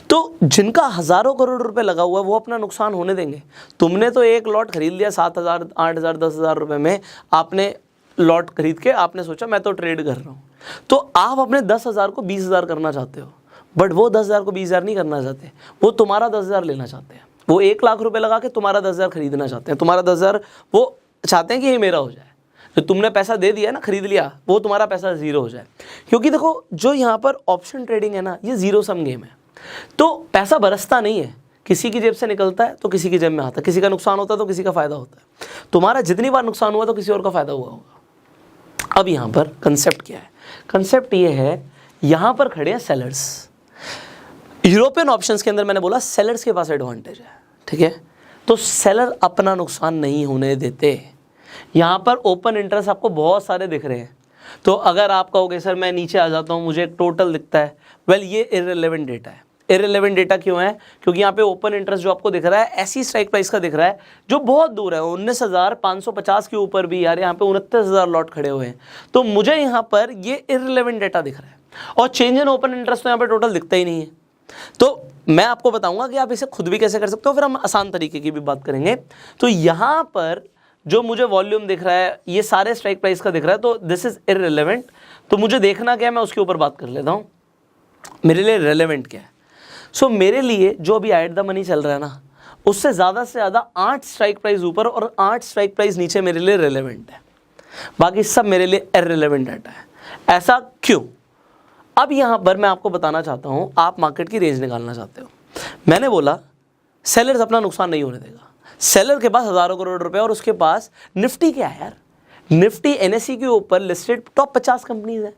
तो जिनका हज़ारों करोड़ रुपए लगा हुआ है वो अपना नुकसान होने देंगे? तुमने तो एक लॉट खरीद लिया 7,000, 8,000, 10,000 रुपये में, आपने लॉट खरीद के आपने सोचा मैं तो ट्रेड कर रहा हूँ, तो आप अपने 10,000 को 20,000 करना चाहते हो। बट वो 10,000 को 20,000 नहीं करना चाहते, वो तुम्हारा 10,000 लेना चाहते हैं। वो 1 लाख रुपए लगा के तुम्हारा 10,000 खरीदना चाहते हैं। तुम्हारा 10,000 वो चाहते हैं कि ये मेरा हो जाए। तो तुमने पैसा दे दिया ना, खरीद लिया, वो तुम्हारा पैसा ज़ीरो हो जाए। क्योंकि देखो, जो यहाँ पर ऑप्शन ट्रेडिंग है ना, ये ज़ीरो सम गेम है। तो पैसा बरसता नहीं है, किसी की जेब से निकलता है तो किसी की जेब में आता है, किसी का नुकसान होता है तो किसी का फ़ायदा होता है। तुम्हारा जितनी बार नुकसान हुआ तो किसी और का फ़ायदा हुआ होगा। अब यहाँ पर कंसेप्ट क्या है? कंसेप्ट ये है, यहाँ पर खड़े हैं सेलर्स। यूरोपियन ऑप्शंस के अंदर मैंने बोला सेलर्स के पास एडवांटेज है, ठीक है। तो सेलर अपना नुकसान नहीं होने देते। यहाँ पर ओपन इंटरेस्ट आपको बहुत सारे दिख रहे हैं। तो अगर आप कहोगे सर मैं नीचे आ जाता हूँ, मुझे एक टोटल दिखता है, वेल ये इररिलेवेंट डेटा है। इररिलेवेंट डेटा क्यों है? क्योंकि यहाँ पे ओपन इंटरेस्ट जो आपको दिख रहा है ऐसी स्ट्राइक प्राइस का दिख रहा है जो बहुत दूर है, 19,550 के ऊपर भी यार यहाँ पे 29,000 लॉट खड़े हुए हैं। तो मुझे यहाँ पर ये इररिलेवेंट डेटा दिख रहा है, और चेंज इन ओपन इंटरेस्ट तो यहाँ पे टोटल दिखता ही नहीं है। तो मैं आपको बताऊंगा कि आप इसे खुद भी कैसे कर सकते हो, फिर हम आसान तरीके की भी बात करेंगे। तो यहाँ पर जो मुझे वॉल्यूम दिख रहा है, ये सारे स्ट्राइक प्राइस का दिख रहा है, तो दिस इज इररिलेवेंट। तो मुझे देखना क्या है, मैं उसके ऊपर बात कर लेता हूँ, मेरे लिए रेलेवेंट क्या है। सो मेरे लिए जो अभी एट द मनी चल रहा है ना, उससे ज़्यादा से ज़्यादा 8 स्ट्राइक प्राइस ऊपर और 8 स्ट्राइक प्राइस नीचे मेरे लिए रेलेवेंट है, बाकी सब मेरे लिए इररिलेवेंट डाटा है। ऐसा क्यों? अब यहाँ पर मैं आपको बताना चाहता हूँ, आप मार्केट की रेंज निकालना चाहते हो, मैंने बोला सेलर्स अपना नुकसान नहीं होने देगा। सेलर के पास हज़ारों करोड़ रुपए और उसके पास निफ्टी क्या है यार, निफ्टी NSE के ऊपर लिस्टेड टॉप 50 कंपनीज हैं,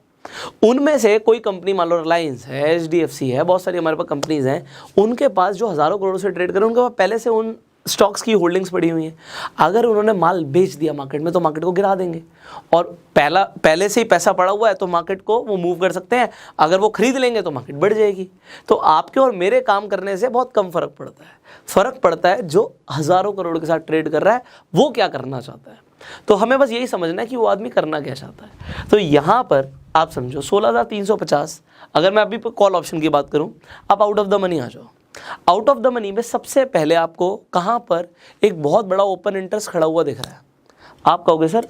उनमें से कोई कंपनी मान लो रिलायंस है, HDFC है, बहुत सारी हमारे पास कंपनीज हैं, उनके पास जो हज़ारों करोड़ से ट्रेड कर रहे हैं, उनके पास पहले से उन स्टॉक्स की होल्डिंग्स पड़ी हुई हैं। अगर उन्होंने माल बेच दिया मार्केट में तो मार्केट को गिरा देंगे, और पहले से ही पैसा पड़ा हुआ है तो मार्केट को वो मूव कर सकते हैं, अगर वो खरीद लेंगे तो मार्केट बढ़ जाएगी। तो आपके और मेरे काम करने से बहुत कम फर्क पड़ता है, फर्क पड़ता है जो हज़ारों करोड़ के साथ ट्रेड कर रहा है वो क्या करना चाहता है। तो हमें बस यही समझना है कि वो आदमी करना क्या चाहता है। तो यहाँ पर आप समझो 16,350, अगर मैं अभी कॉल ऑप्शन की बात करूँ, आप आउट ऑफ द मनी आ जाओ। आउट ऑफ द मनी में सबसे पहले आपको कहाँ पर एक बहुत बड़ा ओपन इंटरेस्ट खड़ा हुआ दिख रहा है। आप कहोगे सर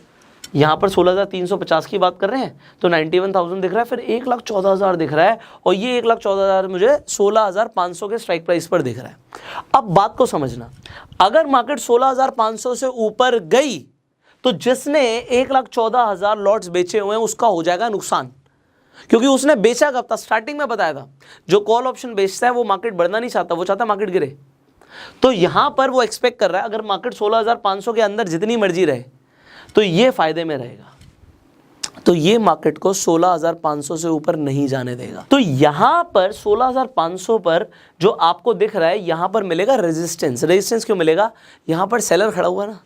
यहाँ पर 16,350 की बात कर रहे हैं तो 91,000 दिख रहा है, फिर 1,14,000 दिख रहा है, और ये 1,14,000 मुझे 16,500 के स्ट्राइक प्राइस पर दिख रहा है। अब बात को समझना, अगर मार्केट 16,500 से ऊपर गई तो जिसने 1,14,000 लॉट्स बेचे हुए हैं उसका हो जाएगा नुकसान, क्योंकि उसने बेचा कब था, स्टार्टिंग में बताया था। जो कॉल ऑप्शन बेचता है वो मार्केट बढ़ना नहीं चाहता, वो चाहता है मार्केट गिरे। तो यहां पर वो एक्सपेक्ट कर रहा है अगर मार्केट 16,500 के अंदर जितनी मर्जी रहे तो ये फायदे में रहेगा, तो ये मार्केट को 16,500 से ऊपर नहीं जाने देगा। तो यहां पर 16,500 पर जो आपको दिख रहा है, यहां पर मिलेगा रेजिस्टेंस। रेजिस्टेंस क्यों मिलेगा? यहां पर सेलर खड़ा हुआ है ना,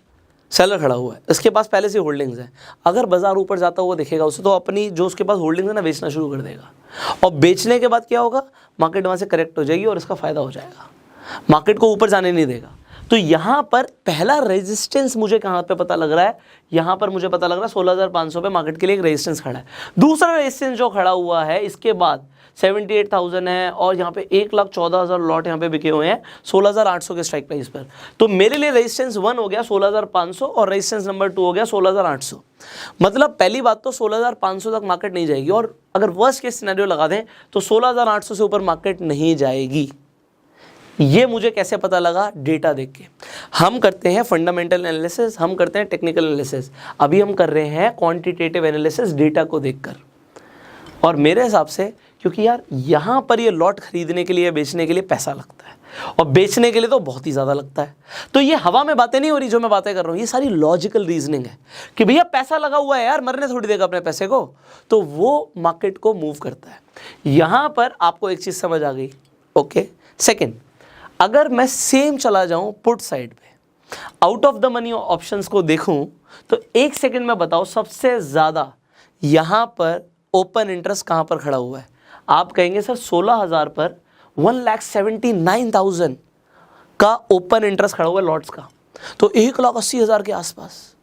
सेलर खड़ा हुआ है, इसके पास पहले से होल्डिंग्स है। अगर बाजार ऊपर जाता हुआ दिखेगा उसे, तो अपनी जो उसके पास होल्डिंग्स है ना बेचना शुरू कर देगा, और बेचने के बाद क्या होगा, मार्केट वहाँ से करेक्ट हो जाएगी और इसका फायदा हो जाएगा, मार्केट को ऊपर जाने नहीं देगा। तो यहाँ पर पहला रेजिस्टेंस मुझे कहाँ पे पता लग रहा है, यहाँ पर मुझे पता लग रहा है 16,500 पे मार्केट के लिए एक रेजिस्टेंस खड़ा है। दूसरा रेजिस्टेंस जो खड़ा हुआ है इसके बाद 78,000 है, और यहाँ पे 1,14,000 लॉट यहाँ पे बिके हुए हैं 16,800 के स्ट्राइक प्राइस पर। तो मेरे लिए रेजिस्टेंस 1 हो गया 16,500 और रेजिस्टेंस नंबर 2 हो गया 16,800। मतलब पहली बात तो 16,500 तक मार्केट नहीं जाएगी, और अगर वर्स्ट केस सिनेरियो लगा दें तो 16,800 से ऊपर मार्केट नहीं जाएगी। ये मुझे कैसे पता लगा? डेटा देख के। हम करते हैं फंडामेंटल एनालिसिस, हम करते हैं टेक्निकल एनालिसिस, अभी हम कर रहे हैं क्वांटिटेटिव एनालिसिस डेटा को देखकर। और मेरे हिसाब से, क्योंकि यार यहाँ पर ये लॉट खरीदने के लिए बेचने के लिए पैसा लगता है, और बेचने के लिए तो बहुत ही ज़्यादा लगता है। तो ये हवा में बातें नहीं हो रही जो मैं बातें कर रहा हूँ, ये सारी लॉजिकल रीजनिंग है कि भैया पैसा लगा हुआ है यार, मरने थोड़ी देगा अपने पैसे को, तो वो मार्केट को मूव करता है। यहाँ पर आपको एक चीज़ समझ आ गई, ओके। सेकेंड, अगर मैं सेम चला जाऊँ पुट साइड पे, out of the money options को देखूँ, तो एक सेकेंड में बताओ सबसे ज़्यादा यहाँ पर ओपन इंटरेस्ट कहाँ पर खड़ा हुआ है? आप कहेंगे सर 16,000 पर 1,79,000 का ओपन इंटरेस्ट खड़ा हुआ है लॉट्स का, तो 1,80,000 के आसपास।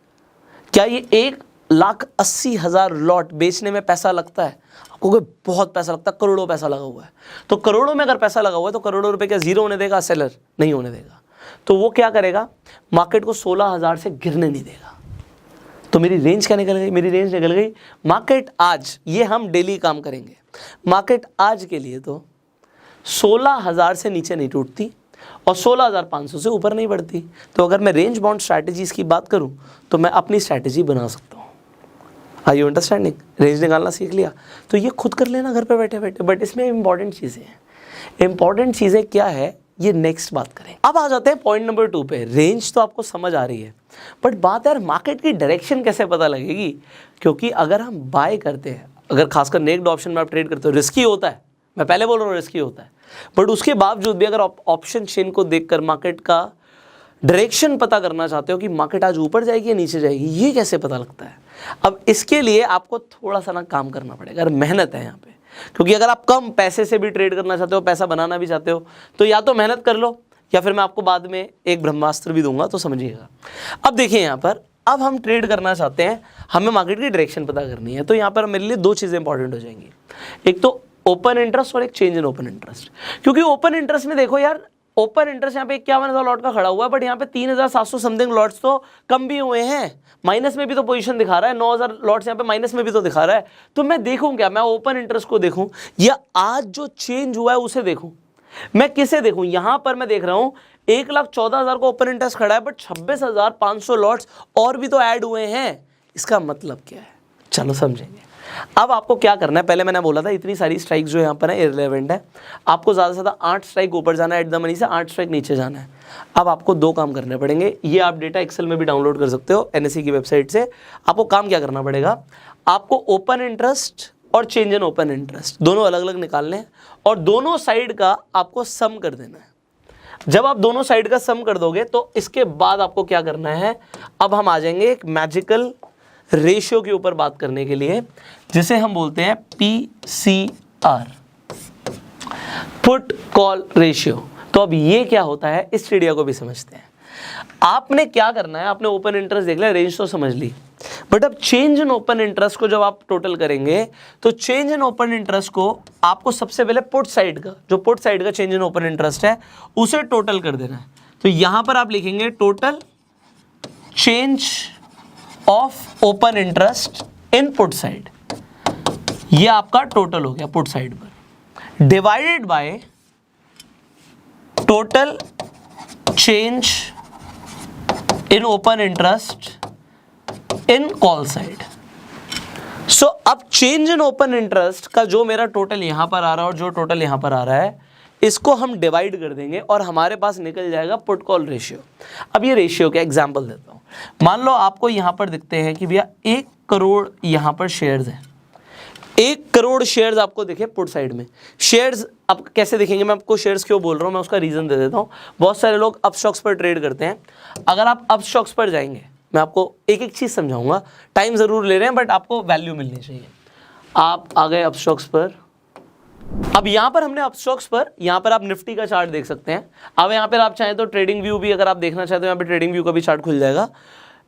क्या ये 1,80,000 लॉट बेचने में पैसा लगता है? आपको बहुत पैसा लगता है, करोड़ों पैसा लगा हुआ है। तो करोड़ों में अगर पैसा लगा हुआ है तो करोड़ों रुपए क्या जीरो होने देगा? सेलर नहीं होने देगा। तो वो क्या करेगा? मार्केट को 16,000 से गिरने नहीं देगा। तो मेरी रेंज क्या निकल गई? मेरी रेंज निकल गई मार्केट आज, ये हम डेली काम करेंगे, मार्केट आज के लिए तो 16,000 से नीचे नहीं टूटती और 16,500 से ऊपर नहीं बढ़ती। तो अगर मैं रेंज बाउंड स्ट्रैटेजीज की बात करूं तो मैं अपनी स्ट्रैटेजी बना सकता हूं। Are you understanding? रेंज निकालना सीख लिया तो ये खुद कर लेना घर पे बैठे बैठे। बट इसमें इंपॉर्टेंट चीज़ें हैं। इंपॉर्टेंट चीज़ें क्या है ये नेक्स्ट बात करें। अब आ जाते हैं पॉइंट नंबर 2 पे। रेंज तो आपको समझ आ रही है, बट बात यार मार्केट की डायरेक्शन कैसे पता लगेगी? क्योंकि अगर हम बाय करते हैं, अगर खासकर नेक्ड ऑप्शन में आप ट्रेड करते हो, रिस्की होता है, मैं पहले बोल रहा हूँ रिस्की होता है, बट उसके बावजूद भी अगर ऑप्शन चेन को देखकर मार्केट का डायरेक्शन पता करना चाहते हो कि मार्केट आज ऊपर जाएगी या नीचे जाएगी, ये कैसे पता लगता है? अब इसके लिए आपको थोड़ा सा ना काम करना पड़ेगा, अगर मेहनत है यहाँ पे। क्योंकि अगर आप कम पैसे से भी ट्रेड करना चाहते हो, पैसा बनाना भी चाहते हो, तो या तो मेहनत कर लो या फिर मैं आपको बाद में एक ब्रह्मास्त्र भी दूंगा, तो समझिएगा। अब देखिए यहाँ पर, अब हम ट्रेड करना चाहते हैं, हमें मार्केट की डायरेक्शन पता करनी है। तो यहाँ पर मेरे लिए 2 चीज़ें इंपॉर्टेंट हो जाएंगी, एक तो ओपन इंटरेस्ट और एक चेंज इन ओपन इंटरेस्ट। क्योंकि ओपन इंटरेस्ट में देखो यार, ओपन इंटरेस्ट यहाँ पे 51,000 लॉट का खड़ा हुआ है, बट यहाँ पे 3,700 समथिंग लॉट्स तो कम भी हुए हैं, माइनस में भी तो पोजीशन दिखा रहा है, 9,000 लॉट्स यहाँ पे माइनस में भी तो दिखा रहा है। तो मैं देखूं क्या, मैं ओपन इंटरेस्ट को देखूं या आज जो चेंज हुआ है उसे देखूं? मैं किसे देखूं? यहां पर मैं देख रहा हूं 1,14,000 को ओपन इंटरेस्ट खड़ा है, बट 26,500 लॉट्स और भी तो ऐड हुए हैं। इसका मतलब क्या है, चलो समझेंगे। अब आपको क्या करना है, पहले मैंने बोला था इतनी सारी स्ट्राइक जो यहाँ पर है इररिलेवेंट है, आपको ज़्यादा से ज़्यादा 8 स्ट्राइक ऊपर जाना है एट द मनी से, 8 स्ट्राइक नीचे जाना है। अब आपको 2 काम करने पड़ेंगे, ये आप डेटा एक्सेल में भी डाउनलोड कर सकते हो NSE की वेबसाइट से। आपको काम क्या करना पड़ेगा, आपको ओपन इंटरेस्ट और चेंज इन ओपन इंटरेस्ट दोनों अलग अलग निकालने हैं और दोनों साइड का आपको सम कर देना है। जब आप दोनों साइड का सम कर दोगे तो इसके बाद आपको क्या करना है, अब हम आ जाएंगे एक मैजिकल रेशियो के ऊपर बात करने के लिए, जिसे हम बोलते हैं PCR, पुट कॉल रेशियो। तो अब ये क्या होता है, इस ट्रिडिया को भी समझते हैं। आपने क्या करना है, आपने ओपन इंटरेस्ट देख लिया, रेंज तो समझ ली, बट अब चेंज इन ओपन इंटरेस्ट को जब आप टोटल करेंगे तो चेंज इन ओपन इंटरेस्ट को आपको सबसे पहले पुट साइड का, जो पुट साइड का चेंज इन ओपन इंटरेस्ट है उसे टोटल कर देना है। तो यहां पर आप लिखेंगे total change of open interest in put side, ये आपका टोटल हो गया पुट साइड पर, divided by total change in open interest in call side. So अब चेंज इन ओपन इंटरेस्ट का जो मेरा टोटल यहां पर आ रहा है और जो टोटल यहां पर आ रहा है, इसको हम डिवाइड कर देंगे और हमारे पास निकल जाएगा पुट कॉल रेशियो। अब ये रेशियो का एग्जांपल देता हूं। मान लो आपको यहां पर दिखते हैं कि भैया 1 करोड़ यहां पर शेयर्स हैं, 1 करोड़ शेयर्स आपको दिखे पुट साइड में। शेयर्स अब कैसे दिखेंगे, मैं आपको शेयर्स क्यों बोल रहा हूं, मैं उसका रीजन दे देता हूं। बहुत सारे लोग अप स्टॉक्स पर ट्रेड करते हैं, अगर आप अप स्टॉक्स पर जाएंगे, मैं आपको एक एक चीज समझाऊंगा, टाइम जरूर ले रहे हैं बट आपको वैल्यू मिलनी चाहिए। आप आ गए अप स्टॉक्स पर, अब यहां पर हमने अप स्टॉक्स पर, यहां पर आप निफ्टी का चार्ट देख सकते हैं। अब यहां पर आप चाहें तो ट्रेडिंग व्यू भी अगर आप देखना चाहते हो, यहां पर ट्रेडिंग व्यू का भी चार्ट खुल जाएगा।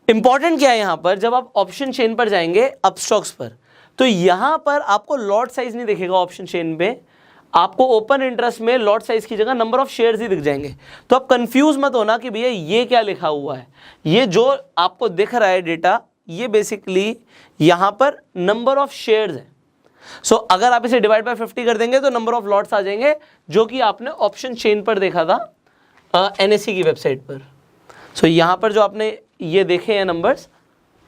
इंपॉर्टेंट क्या है, यहां पर जब आप ऑप्शन चेन पर जाएंगे अप स्टॉक्स पर, तो यहां पर आपको लॉट साइज नहीं दिखेगा ऑप्शन चेन पे, आपको ओपन इंटरेस्ट में लॉट साइज की जगह नंबर ऑफ शेयर्स ही दिख जाएंगे। तो आप कंफ्यूज मत होना कि भैया ये क्या लिखा हुआ है, ये जो आपको दिख रहा है डेटा, ये बेसिकली यहां पर नंबर ऑफ शेयर्स है। सो अगर आप इसे डिवाइड बाय 50 कर देंगे तो नंबर ऑफ लॉट्स आ जाएंगे, जो कि आपने ऑप्शन चेन पर देखा था NSE की वेबसाइट पर। सो यहां पर जो आपने ये देखे हैं नंबर्स,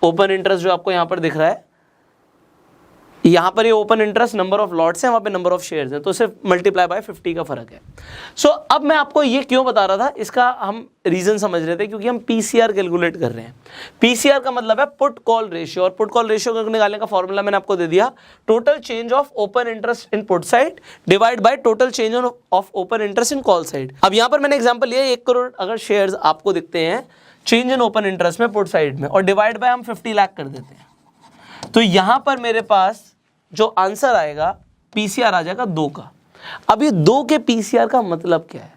ओपन इंटरेस्ट जो आपको यहां पर दिख रहा है, यहां पर ये open interest number of lots है, वहां पे नंबर ऑफ शेयर्स है, तो सिर्फ मल्टीप्लाई बाय 50 का फर्क है। सो अब मैं आपको ये क्यों बता रहा था, इसका हम रीजन समझ रहे थे, क्योंकि हम PCR कैलकुलेट कर रहे हैं। PCR का मतलब है पुट कॉल रेशियो, और पुट कॉल रेशियो को निकालने का फॉर्मूला मैंने आपको दे दिया, total change of open interest in put side divide by total change of open interest in call side. अब यहां पर मैंने एग्जांपल लिया, 1 करोड़ अगर शेयर्स आपको दिखते हैं चेंज इन ओपन इंटरेस्ट में पुट साइड में, और डिवाइड बाय हम 50 लाख कर देते हैं, तो यहां पर मेरे पास जो आंसर आएगा PCR आ जाएगा 2 का। अब ये 2 के PCR का मतलब क्या है,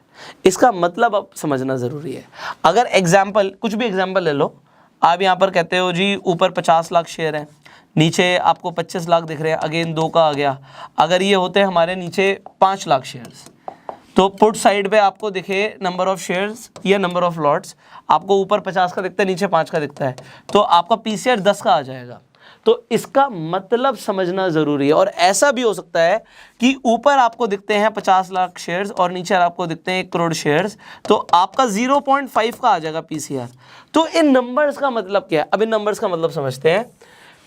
इसका मतलब अब समझना जरूरी है। अगर एग्जाम्पल, कुछ भी एग्जाम्पल ले लो, आप यहाँ पर कहते हो जी ऊपर 50 लाख शेयर हैं, नीचे आपको 25 लाख दिख रहे हैं, अगेन 2 का आ गया। अगर ये होते हैं हमारे नीचे 5 लाख शेयर्स, तो पुट साइड पे आपको दिखे नंबर ऑफ शेयर्स या नंबर ऑफ लॉट्स, आपको ऊपर 50 का दिखता है, नीचे 5 का दिखता है, तो आपका PCR 10 का आ जाएगा। तो इसका मतलब समझना जरूरी है। और ऐसा भी हो सकता है कि ऊपर आपको दिखते हैं 50 लाख शेयर्स और नीचे आपको दिखते हैं 1 करोड़ शेयर्स, तो आपका 0.5 का आ जाएगा PCR। तो इन नंबर्स का मतलब क्या है, अब इन नंबर्स का मतलब समझते हैं।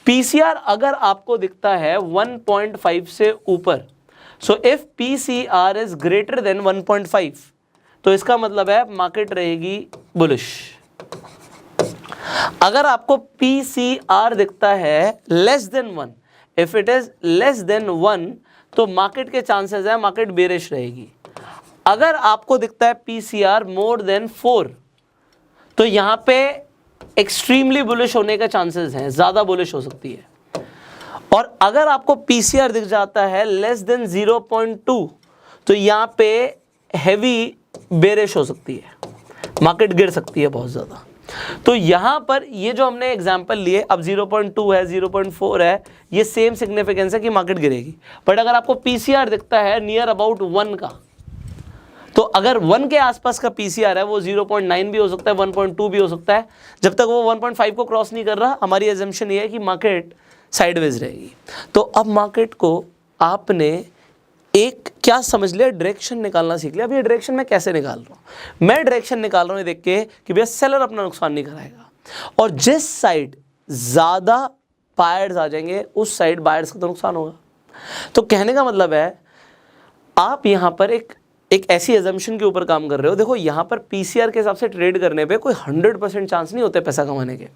PCR अगर आपको दिखता है 1.5 से ऊपर, so if PCR is greater than 1.5, तो इसका मतलब है मार्केट रहेगी बुलिश। अगर आपको PCR दिखता है less than 1, if it is less than 1, तो मार्केट के चांसेस है मार्केट बेरिश रहेगी। अगर आपको दिखता है PCR मोर देन 4, तो यहां पे एक्सट्रीमली बुलिश होने का चांसेस हैं, ज्यादा बुलिश हो सकती है। और अगर आपको PCR दिख जाता है लेस देन 0.2, तो यहां पे हैवी बेरिश हो सकती है, मार्केट गिर सकती है बहुत ज्यादा। तो यहां पर ये जो हमने एग्जांपल लिए, अब 0.2 है, 0.4 है, ये सेम सिग्निफिकेंस है कि मार्केट गिरेगी। बट अगर आपको PCR दिखता है नियर अबाउट 1 का, तो अगर 1 के आसपास का पीसीआर है, वो 0.9 भी हो सकता है, 1.2 भी हो सकता है। जब तक वो 1.5 को क्रॉस नहीं कर रहा, हमारी एजम्पशन ये है कि मार्केट साइडवेज रहेगी। तो अब मार्केट को आपने एक क्या समझ लिया, डायरेक्शन निकालना सीख लिया। अब ये डायरेक्शन मैं कैसे निकाल रहा हूँ? मैं डायरेक्शन निकाल रहा हूँ ये देख के कि भैया सेलर अपना नुकसान नहीं कराएगा, और जिस साइड ज़्यादा बायर्स आ जाएंगे उस साइड बायर्स का तो नुकसान होगा। तो कहने का मतलब है आप यहाँ पर एक ऐसी एजम्पशन के ऊपर काम कर रहे हो। देखो यहाँ पर पीसीआर के हिसाब से ट्रेड करने पे कोई 100% चांस नहीं होते पैसा कमाने के।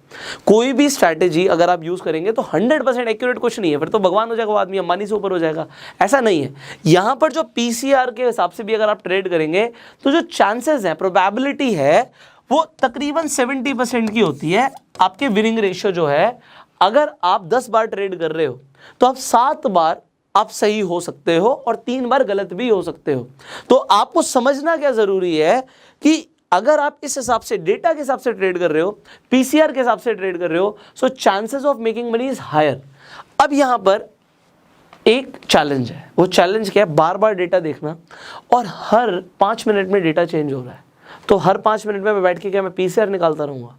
कोई भी स्ट्रैटेजी अगर आप यूज़ करेंगे तो 100% एक्यूरेट कुछ नहीं है, फिर तो भगवान हो जाएगा वो आदमी, अंबानी से ऊपर हो जाएगा, ऐसा नहीं है। यहाँ पर जो पीसीआर के हिसाब से भी अगर आप ट्रेड करेंगे तो जो चांसेस हैं, प्रोबेबिलिटी है, वो तकरीबन 70% की होती है। आपके विनिंग रेशियो जो है, अगर आप 10 बार ट्रेड कर रहे हो तो आप 7 बार आप सही हो सकते हो और 3 बार गलत भी हो सकते हो। तो आपको समझना क्या जरूरी है कि अगर आप इस हिसाब से, डेटा के हिसाब से ट्रेड कर रहे हो, पीसीआर के हिसाब से ट्रेड कर रहे हो, so chances of making money is higher. अब यहां पर एक चैलेंज है, वो चैलेंज क्या है? बार बार डेटा देखना, और हर 5 मिनट में डेटा चेंज हो रहा है। तो हर 5 मिनट में मैं बैठ के क्या मैं पीसीआर निकालता रहूंगा?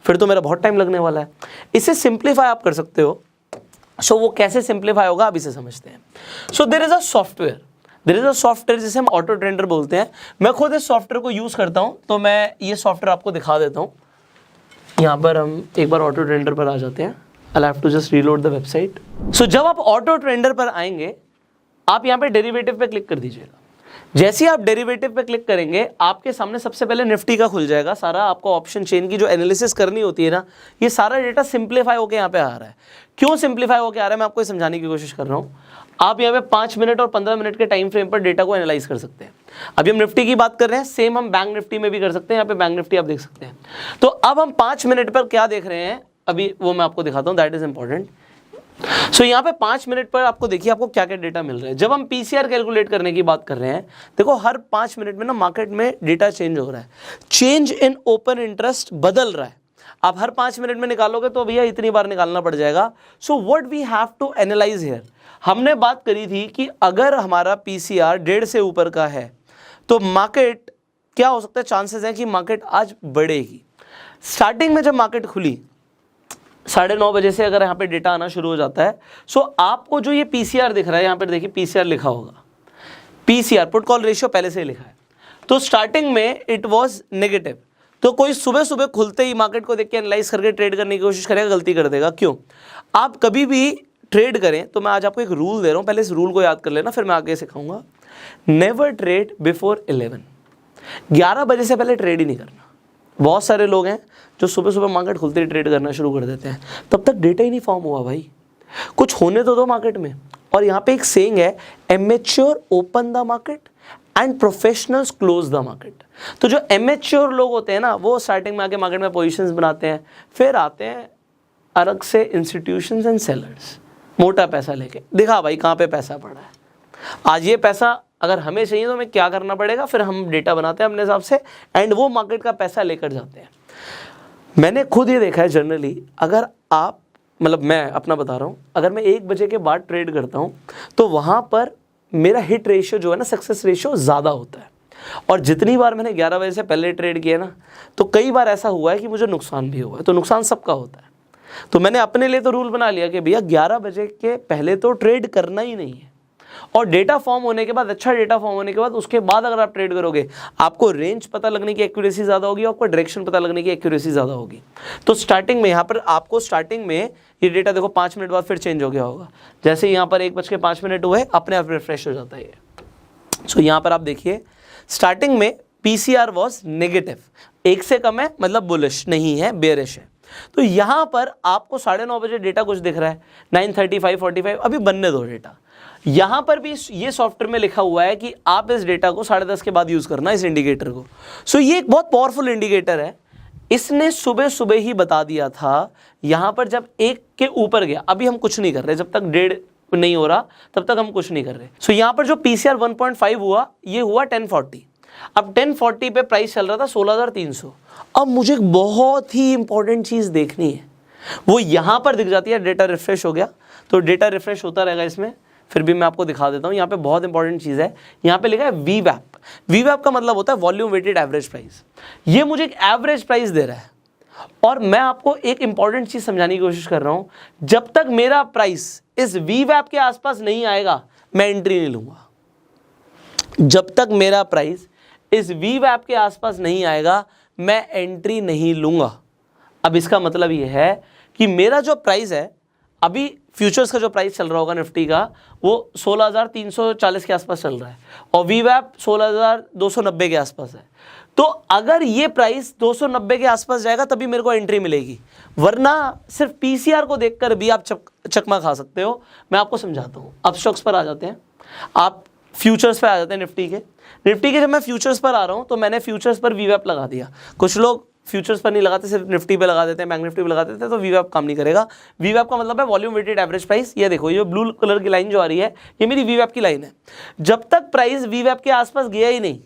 फिर तो मेरा बहुत टाइम लगने वाला है। इसे सिंप्लीफाई आप कर सकते हो। सो वो कैसे सिंप्लीफाई होगा, अब इसे समझते हैं। So there is a software जिसे हम ऑटो ट्रेडर बोलते हैं। मैं खुद इस सॉफ्टवेयर को यूज करता हूं, तो मैं ये सॉफ्टवेयर आपको दिखा देता हूं। यहाँ पर हम एक बार ऑटो ट्रेडर पर आ जाते हैं। I have to just reload the website. So जब आप ऑटो ट्रेडर पर आएंगे, आप यहाँ पे डेरिवेटिव पे क्लिक कर दीजिएगा। जैसे ही आप डेरिवेटिव पे क्लिक करेंगे, आपके सामने सबसे पहले निफ्टी का खुल जाएगा सारा। आपको ऑप्शन चेन की जो एनालिसिस करनी होती है ना, ये सारा डेटा सिंप्लीफाई होकर यहाँ पे आ रहा है। क्यों सिंप्लीफाई होकर आ रहा है, मैं आपको समझाने की कोशिश कर रहा हूँ। आप यहाँ पे 5 मिनट और 15 मिनट के टाइम फ्रेम पर डेटा को एनालाइज कर सकते हैं। अभी हम निफ्टी की बात कर रहे हैं, सेम हम बैंक निफ्टी में भी कर सकते हैं। यहाँ पे बैंक निफ्टी आप देख सकते हैं। तो अब हम 5 मिनट पर क्या देख रहे हैं, अभी वो मैं आपको दिखाता हूँ, दैट इज इंपॉर्टेंट। सो यहाँ पे 5 मिनट पर आपको देखिए आपको क्या क्या डेटा मिल रहा है। जब हम पीसीआर कैलकुलेट करने की बात कर रहे हैं, देखो हर 5 मिनट में ना मार्केट में डेटा चेंज हो रहा है। चेंज इन ओपन इंटरेस्ट बदल रहा है। आप हर 5 मिनट में निकालोगे तो भैया इतनी बार निकालना पड़ जाएगा। So what we have to analyse here, हमने बात करी थी कि अगर हमारा पीसीआर 1.5 से ऊपर का है तो मार्केट क्या हो सकता है, चांसेस हैं कि मार्केट आज बढ़ेगी। स्टार्टिंग में जब मार्केट खुली 9:30 बजे से अगर यहाँ पे डेटा आना शुरू हो जाता है, सो आपको जो ये पीसीआर दिख रहा है, यहाँ पे देखिए पीसीआर लिखा होगा, पीसीआर पुट कॉल रेशियो पहले से ही लिखा है। तो स्टार्टिंग में इट वाज नेगेटिव। तो कोई सुबह सुबह खुलते ही मार्केट को देख के एनालाइज करके ट्रेड करने की कोशिश करेगा, गलती कर देगा। क्यों? आप कभी भी ट्रेड करें तो मैं आज आपको एक रूल दे रहा हूँ, पहले इस रूल को याद कर लेना, फिर मैं आगे सिखाऊंगा। नेवर ट्रेड बिफोर 11 बजे से पहले ट्रेड ही नहीं करना। बहुत सारे लोग हैं जो सुबह सुबह मार्केट खुलते ही ट्रेड करना शुरू कर देते हैं, तब तक डेटा ही नहीं फॉर्म हुआ भाई, कुछ होने तो दो मार्केट में। और यहाँ पे एक सेइंग है, amateur open the market and professionals close the market. तो जो एमेच्योर लोग होते हैं ना, वो स्टार्टिंग में आके मार्केट में पोजीशंस बनाते हैं, फिर आते हैं अलग से इंस्टीट्यूशंस एंड सेलर्स मोटा पैसा लेके, दिखा भाई कहाँ पे पैसा पड़ा है, आज ये पैसा अगर हमें चाहिए तो हमें क्या करना पड़ेगा। फिर हम डेटा बनाते हैं अपने हिसाब से एंड वो मार्केट का पैसा लेकर जाते हैं। मैंने खुद ये देखा है जनरली, अगर आप, मतलब मैं अपना बता रहा हूँ, अगर मैं 1 बजे के बाद ट्रेड करता हूँ तो वहाँ पर मेरा हिट रेशियो जो है ना, सक्सेस रेशियो ज़्यादा होता है। और जितनी बार मैंने 11 बजे से पहले ट्रेड किया ना, तो कई बार ऐसा हुआ है कि मुझे नुकसान भी हुआ है। तो नुकसान सबका होता है। तो मैंने अपने लिए तो रूल बना लिया कि भैया 11 बजे के पहले तो ट्रेड करना ही नहीं है। और डेटा फॉर्म होने के बाद, अच्छा डेटा फॉर्म होने के बाद, उसके बाद अगर आप ट्रेड करोगे, आपको रेंज पता लगने की एक्यूरेसी ज़्यादा होगी, आपको डायरेक्शन पता लगने की एक्यूरेसी ज़्यादा होगी। तो स्टार्टिंग में यहाँ पर आपको, स्टार्टिंग में ये डेटा देखो 5 मिनट बाद फिर चेंज हो गया होगा। जैसे यहाँ पर 1:05 हुए, अपने आप रिफ्रेश हो जाता है ये। सो यहाँ पर आप देखिए स्टार्टिंग में पीसीआर वॉज नेगेटिव, 1 से कम है मतलब बुलिश नहीं है, बेयरिश है। तो यहाँ पर आपको 9:30 बजे डेटा कुछ दिख रहा है, 9:35, 45, अभी बनने दो डेटा। यहाँ पर भी ये सॉफ्टवेयर में लिखा हुआ है कि आप इस डेटा को 10:30 के बाद यूज़ करना, इस इंडिकेटर को। सो ये एक बहुत पावरफुल इंडिकेटर है। इसने सुबह सुबह ही बता दिया था, यहाँ पर जब 1 के ऊपर गया, अभी हम कुछ नहीं कर रहे, जब तक 1.5 नहीं हो रहा तब तक हम कुछ नहीं कर रहे। सो यहाँ पर जो पीसीआर 1.5 हुआ, ये हुआ 1040। अब 1040 पे प्राइस चल रहा था 16,300। अब मुझे एक बहुत ही इंपॉर्टेंट चीज़ देखनी है, वो यहाँ पर दिख जाती है। डेटा रिफ्रेश हो गया, तो डेटा रिफ्रेश होता रहेगा इसमें, फिर भी मैं आपको दिखा देता हूँ। यहाँ पे बहुत इंपॉर्टेंट चीज़ है, यहाँ पे लिखा है वीवैप। वीवैप का मतलब होता है वॉल्यूम वेटेड एवरेज प्राइस। ये मुझे एक एवरेज प्राइस दे रहा है और मैं आपको एक इंपॉर्टेंट चीज समझाने की कोशिश कर रहा हूं, जब तक मेरा प्राइस इस वीवैप के आसपास नहीं आएगा मैं एंट्री नहीं लूंगा। जब तक मेरा प्राइस इस वीवैप के आसपास नहीं आएगा मैं एंट्री नहीं लूंगा। अब इसका मतलब यह है कि मेरा जो प्राइस है, अभी फ्यूचर्स का जो प्राइस चल रहा होगा निफ्टी का वो 16,340 के आसपास चल रहा है और वीवैप 16,290 के आसपास है। तो अगर ये प्राइस 290 के आसपास जाएगा तभी मेरे को एंट्री मिलेगी, वरना सिर्फ पीसीआर को देखकर भी आप चकमा खा सकते हो। मैं आपको समझाता हूँ। अब स्टॉक्स पर आ जाते हैं, आप फ्यूचर्स पे आ जाते हैं निफ्टी के। जब मैं फ्यूचर्स पर आ रहा हूँ तो मैंने फ्यूचर्स पर वीवैप लगा दिया। कुछ लोग फ्यूचर्स पर नहीं लगाते, सिर्फ निफ्टी पे लगा देते हैं, बैंक निफ्टी पे लगा देते हैं, तो वीवैप काम नहीं करेगा। वीवैप का मतलब है वॉल्यूम वेटेड एवरेज प्राइस। ये देखो, ये ब्लू कलर की लाइन जो आ रही है ये मेरी वीवैप की लाइन है। जब तक प्राइस वीवैप के आसपास गया ही नहीं,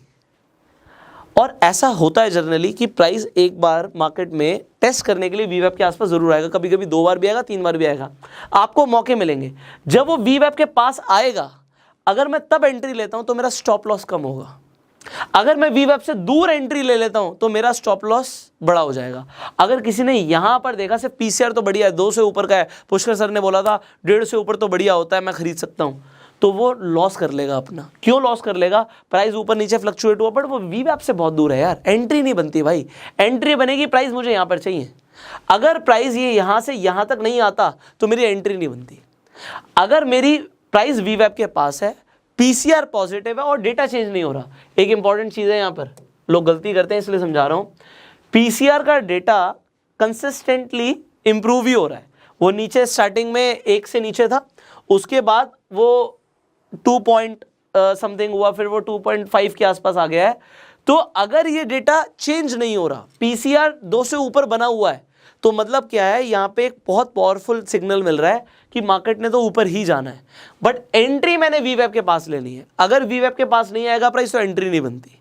और ऐसा होता है जनरली कि प्राइस एक बार मार्केट में टेस्ट करने के लिए वीवैप के आसपास जरूर आएगा, कभी कभी 2 बार भी आएगा, 3 बार भी आएगा, आपको मौके मिलेंगे। जब वो वीवैप के पास आएगा, अगर मैं तब एंट्री लेता हूं तो मेरा स्टॉप लॉस कम होगा। अगर मैं वीवैप से दूर एंट्री ले लेता हूं तो मेरा स्टॉप लॉस बड़ा हो जाएगा। अगर किसी ने यहां पर देखा सिर्फ पीसीआर तो बढ़िया है, 2 से ऊपर का है, पुष्कर सर ने बोला था 1.5 से ऊपर तो बढ़िया होता है, मैं खरीद सकता हूं, तो वो लॉस कर लेगा अपना। क्यों लॉस कर लेगा? प्राइस ऊपर नीचे फ्लक्चुएट हुआ, बट वो वीवैप से बहुत दूर है यार, एंट्री नहीं बनती भाई। एंट्री बनेगी, प्राइस मुझे यहां पर चाहिए। अगर प्राइस ये यहां से यहां तक नहीं आता तो मेरी एंट्री नहीं बनती। अगर मेरी प्राइस वीवैप के पास है, पीसीआर पॉजिटिव है और डेटा चेंज नहीं हो रहा, एक इंपॉर्टेंट चीज है, यहां पर लोग गलती करते हैं इसलिए समझा रहा हूं। पीसीआर का डेटा कंसिस्टेंटली इंप्रूव ही हो रहा है। वो नीचे स्टार्टिंग में 1 से नीचे था, उसके बाद वो 2 पॉइंट समथिंग हुआ, फिर वो 2.5 के आसपास आ गया है। तो अगर ये डेटा चेंज नहीं हो रहा, पीसीआर 2 से ऊपर बना हुआ है, तो मतलब क्या है, यहाँ पे एक बहुत पावरफुल सिग्नल मिल रहा है कि मार्केट ने तो ऊपर ही जाना है। बट एंट्री मैंने वीवैप के पास लेनी है। अगर वीवैप के पास नहीं आएगा प्राइस तो एंट्री नहीं बनती।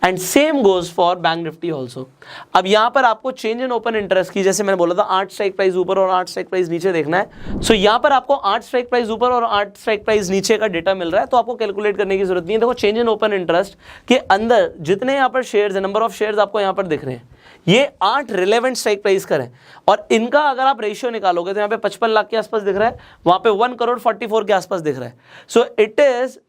And same goes for bank Nifty also. अब यहाँ पर आपको चेंज इन ओपन इंटरेस्ट की, जैसे मैंने बोला था 8 स्ट्राइक प्राइस ऊपर और 8 स्ट्राइक प्राइस नीचे देखना है। सो यहाँ पर आपको 8 स्ट्राइक प्राइस ऊपर और 8 स्ट्राइक प्राइस नीचे का डेटा मिल रहा है, तो आपको कैलकुलेट करने की जरूरत नहीं है। देखो, चेंज इन ओपन इंटरेस्ट के अंदर जितने यहाँ पर शेयर्स है, नंबर ऑफ शेयर्स आपको यहाँ पर दिख रहे हैं, ये 8 रिलेवेंट स्ट्राइक प्राइस का है। और इनका अगर आप रेशियो निकालोगे तो यहाँ पे 55 लाख के आसपास दिख रहा है, वहां पे 1,44 के आसपास दिख रहा है। सो इट इज,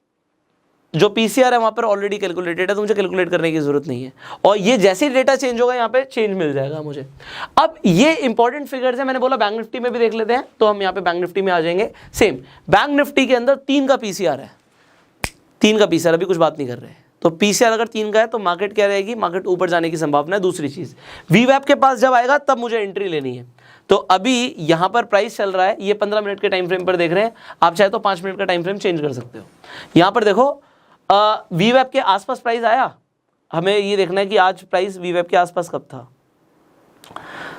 जो पीसीआर है वहां पर ऑलरेडी कैलकुलेटेड है, तो मुझे कैलकुलेट करने की जरूरत नहीं है। और ये जैसे ही डेटा चेंज होगा यहाँ पे चेंज मिल जाएगा मुझे। अब ये इंपॉर्टेंट फिगर्स है, मैंने बोला बैंक निफ्टी में भी देख लेते हैं, तो हम यहाँ पे बैंक निफ्टी में आ जाएंगे। सेम बैंक निफ्टी के अंदर 3 का पीसीआर है, 3 का पीसीआर, अभी कुछ बात नहीं कर रहे हैं। तो पीसीआर अगर 3 का है तो मार्केट क्या रहेगी, मार्केट ऊपर जाने की संभावना है। दूसरी चीज, वीवैप के पास जब आएगा तब मुझे एंट्री लेनी है। तो अभी यहां पर प्राइस चल रहा है, ये 15 मिनट के टाइम फ्रेम पर देख रहे हैं आप, चाहे तो 5 मिनट का टाइम फ्रेम चेंज कर सकते हो। यहां पर देखो, वीवैप के आसपास प्राइस आया, हमें ये देखना है कि आज प्राइस वीवैप के आसपास कब था।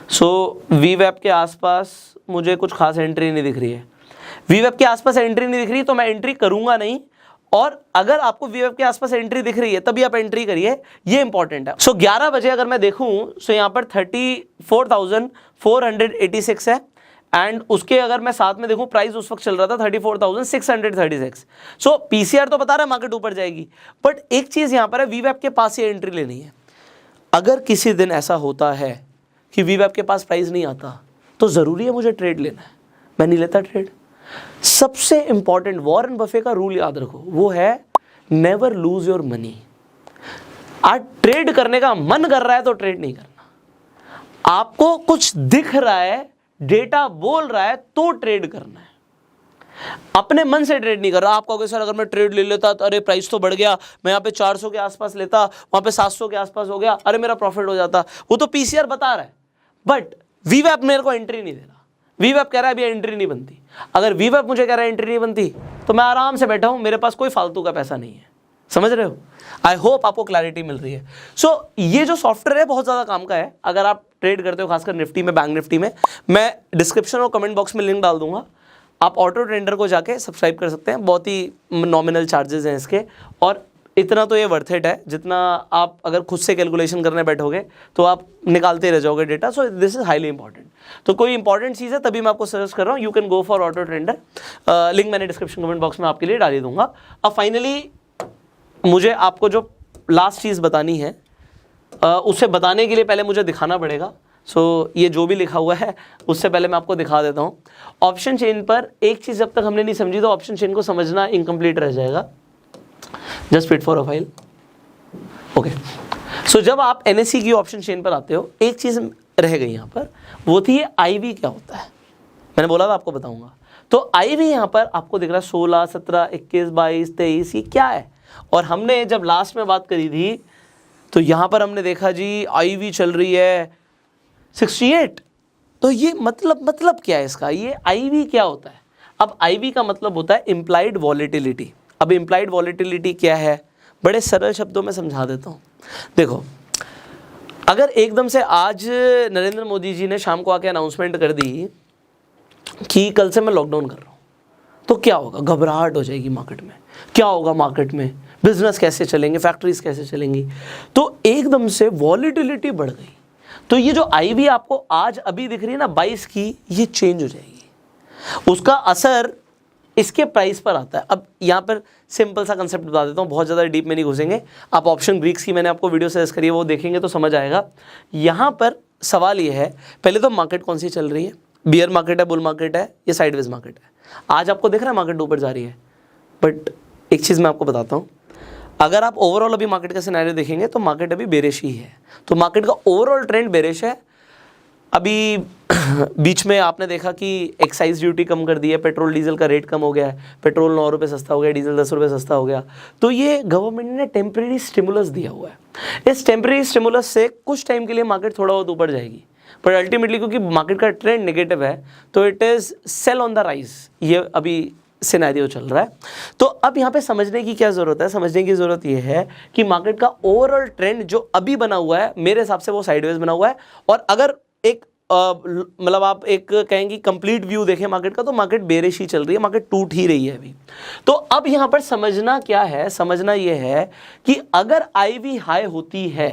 सो वीवैप के आसपास मुझे कुछ खास एंट्री नहीं दिख रही है। वीवैप के आसपास एंट्री नहीं दिख रही तो मैं एंट्री करूंगा नहीं। और अगर आपको वीवैप के आसपास एंट्री दिख रही है तभी आप एंट्री करिए, ये इंपॉर्टेंट है। सो 11 बजे अगर मैं देखूं तो यहाँ पर 34,486 है, एंड उसके अगर मैं साथ में देखूं प्राइस उस वक्त चल रहा था 34,636। सो पीसीआर तो बता रहा है मार्केट ऊपर जाएगी, बट एक चीज यहां पर है, वीवैप के पास ही एंट्री लेनी है। अगर किसी दिन ऐसा होता है कि वीवैप के पास प्राइस नहीं आता तो जरूरी है मुझे ट्रेड लेना है, मैं नहीं लेता ट्रेड। सबसे इंपॉर्टेंट वॉरेन बफे का रूल याद रखो, वो है नेवर लूज योर मनी। आज ट्रेड करने का मन कर रहा है तो ट्रेड नहीं करना। आपको कुछ दिख रहा है, डेटा बोल रहा है तो ट्रेड करना है, अपने मन से ट्रेड नहीं कर रहा। आप कहोगे सर अगर मैं ट्रेड ले लेता तो अरे प्राइस तो बढ़ गया, मैं यहाँ पे 400 के आसपास लेता, वहां पे 700 के आसपास हो गया, अरे मेरा प्रॉफिट हो जाता। वो तो पीसीआर बता रहा है, बट वीवैप मेरे को एंट्री नहीं दे रहा। वीवैप कह रहा है अभी एंट्री नहीं बनती। अगर वीवैप मुझे कह रहा है एंट्री नहीं बनती तो मैं आराम से बैठा हूं, मेरे पास कोई फालतू का पैसा नहीं है। समझ रहे हो? आई होप आपको क्लैरिटी मिल रही है। सो ये जो सॉफ्टवेयर है बहुत ज़्यादा काम का है अगर आप ट्रेड करते हो, खासकर निफ्टी में, बैंक निफ्टी में। मैं डिस्क्रिप्शन और कमेंट बॉक्स में लिंक डाल दूंगा, आप ऑटो ट्रेडर को जाके सब्सक्राइब कर सकते हैं। बहुत ही नॉमिनल चार्जेस हैं इसके, और इतना तो ये वर्थ इट है जितना आप अगर खुद से कैलकुलेशन करने बैठोगे तो आप निकालते रह जाओगे data. So this is highly important. तो कोई इंपॉर्टेंट चीज़ है तभी मैं आपको सजेस्ट कर रहा हूँ, you can go for auto trader. Link मैंने डिस्क्रिप्शन कमेंट बॉक्स में आपके लिए डाल ही दूंगा। अब फाइनली मुझे आपको जो लास्ट चीज़ बतानी है उसे बताने के लिए पहले मुझे दिखाना पड़ेगा। सो ये जो भी लिखा हुआ है उससे पहले मैं आपको दिखा देता हूँ। ऑप्शन चेन पर एक चीज़ जब तक हमने नहीं समझी तो ऑप्शन चेन को समझना इनकम्प्लीट रह जाएगा। Just wait for a file. Okay, so जब आप NSE की ऑप्शन चेन पर आते हो एक चीज़ रह गई यहाँ पर, वो थी IV क्या होता है। मैंने बोला था आपको बताऊंगा। तो IV यहाँ पर आपको दिख रहा है 16, 17, 21, 22, 23, ये क्या है। और हमने जब लास्ट में बात करी थी तो यहाँ पर हमने देखा जी IV चल रही है 68। तो ये मतलब क्या है इसका, ये IV क्या होता है। अब IV का मतलब होता है इम्प्लाइड वॉलेटिलिटी। अब इम्प्लाइड वॉलेटिलिटी क्या है, बड़े सरल शब्दों में समझा देता हूँ। देखो, अगर एकदम से आज नरेंद्र मोदी जी ने शाम को आके अनाउंसमेंट कर दी कि कल से मैं लॉकडाउन कर रहा हूँ, तो क्या होगा, घबराहट हो जाएगी मार्केट में। क्या होगा मार्केट में, बिजनेस कैसे चलेंगे, फैक्ट्रीज कैसे चलेंगी। तो एकदम से वॉलेटिलिटी बढ़ गई। तो ये जो IV आपको आज अभी दिख रही है ना 22 की, ये चेंज हो जाएगी। उसका असर इसके प्राइस पर आता है। अब यहाँ पर सिंपल सा कंसेप्ट बता देता हूँ, बहुत ज़्यादा डीप में नहीं घुसेंगे। आप ऑप्शन ग्रीक्स की मैंने आपको वीडियो सजेस्ट करी है, वो देखेंगे तो समझ आएगा। यहाँ पर सवाल ये है, पहले तो मार्केट कौन सी चल रही है, बियर मार्केट है, बुल मार्केट है, या साइडवेज मार्केट है। आज आपको दिख रहा है मार्केट ऊपर जा रही है, बट एक चीज़ मैं आपको बताता हूँ, अगर आप ओवरऑल अभी मार्केट का सिनेरियो देखेंगे तो मार्केट अभी बेरिश ही है। तो मार्केट का ओवरऑल ट्रेंड बेरिश है। अभी बीच में आपने देखा कि एक्साइज ड्यूटी कम कर दी है, पेट्रोल डीजल का रेट कम हो गया है, पेट्रोल 9 रुपये सस्ता हो गया, डीजल 10 रुपये सस्ता हो गया। तो ये गवर्नमेंट ने टेम्प्रेरी स्टिमुलस दिया हुआ है। इस टेम्प्रेरी स्टिमुलस से कुछ टाइम के लिए मार्केट थोड़ा बहुत ऊपर जाएगी, पर अल्टीमेटली क्योंकि मार्केट का ट्रेंड नेगेटिव है तो it is sell on the rise. ये अभी सिनेरियो चल रहा है। तो अब यहाँ पे समझने की क्या ज़रूरत है, समझने की ज़रूरत ये है कि मार्केट का ओवरऑल ट्रेंड जो अभी बना हुआ है मेरे हिसाब से वो साइडवेज बना हुआ है। और अगर एक मतलब आप एक कहेंगे कंप्लीट व्यू देखें मार्केट का, तो मार्केट बेरिश ही चल रही है, मार्केट टूट ही रही है अभी। तो अब यहाँ पर समझना क्या है, समझना ये है कि अगर IV हाई होती है,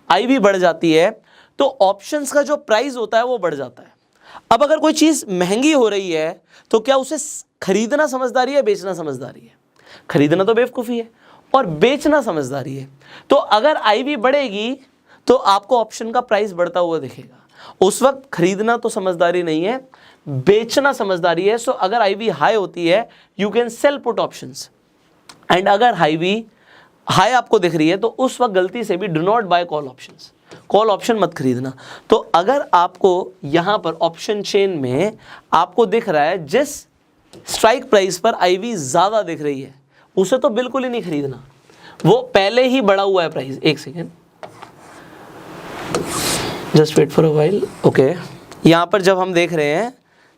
IV बढ़ जाती है, तो ऑप्शंस का जो प्राइस होता है वो बढ़ जाता है। अब अगर कोई चीज़ महंगी हो रही है तो क्या उसे खरीदना समझदारी है, बेचना समझदारी है। खरीदना तो बेवकूफ़ी है और बेचना समझदारी है। तो अगर IV बढ़ेगी तो आपको ऑप्शन का प्राइस बढ़ता हुआ दिखेगा, उस वक्त खरीदना तो समझदारी नहीं है, बेचना समझदारी है। सो अगर IV हाई होती है you can sell put options, and अगर IV हाई आपको दिख रही है तो उस वक्त गलती से भी do not buy call options, call option मत खरीदना। तो अगर आपको यहाँ पर ऑप्शन चेन में आपको दिख रहा है जिस स्ट्राइक प्राइस पर IV ज़्यादा दिख रही है उसे तो बिल्कुल ही नहीं खरीदना, वो पहले ही बढ़ा हुआ है प्राइस। एक second, just wait for a while. Okay, यहाँ पर जब हम देख रहे हैं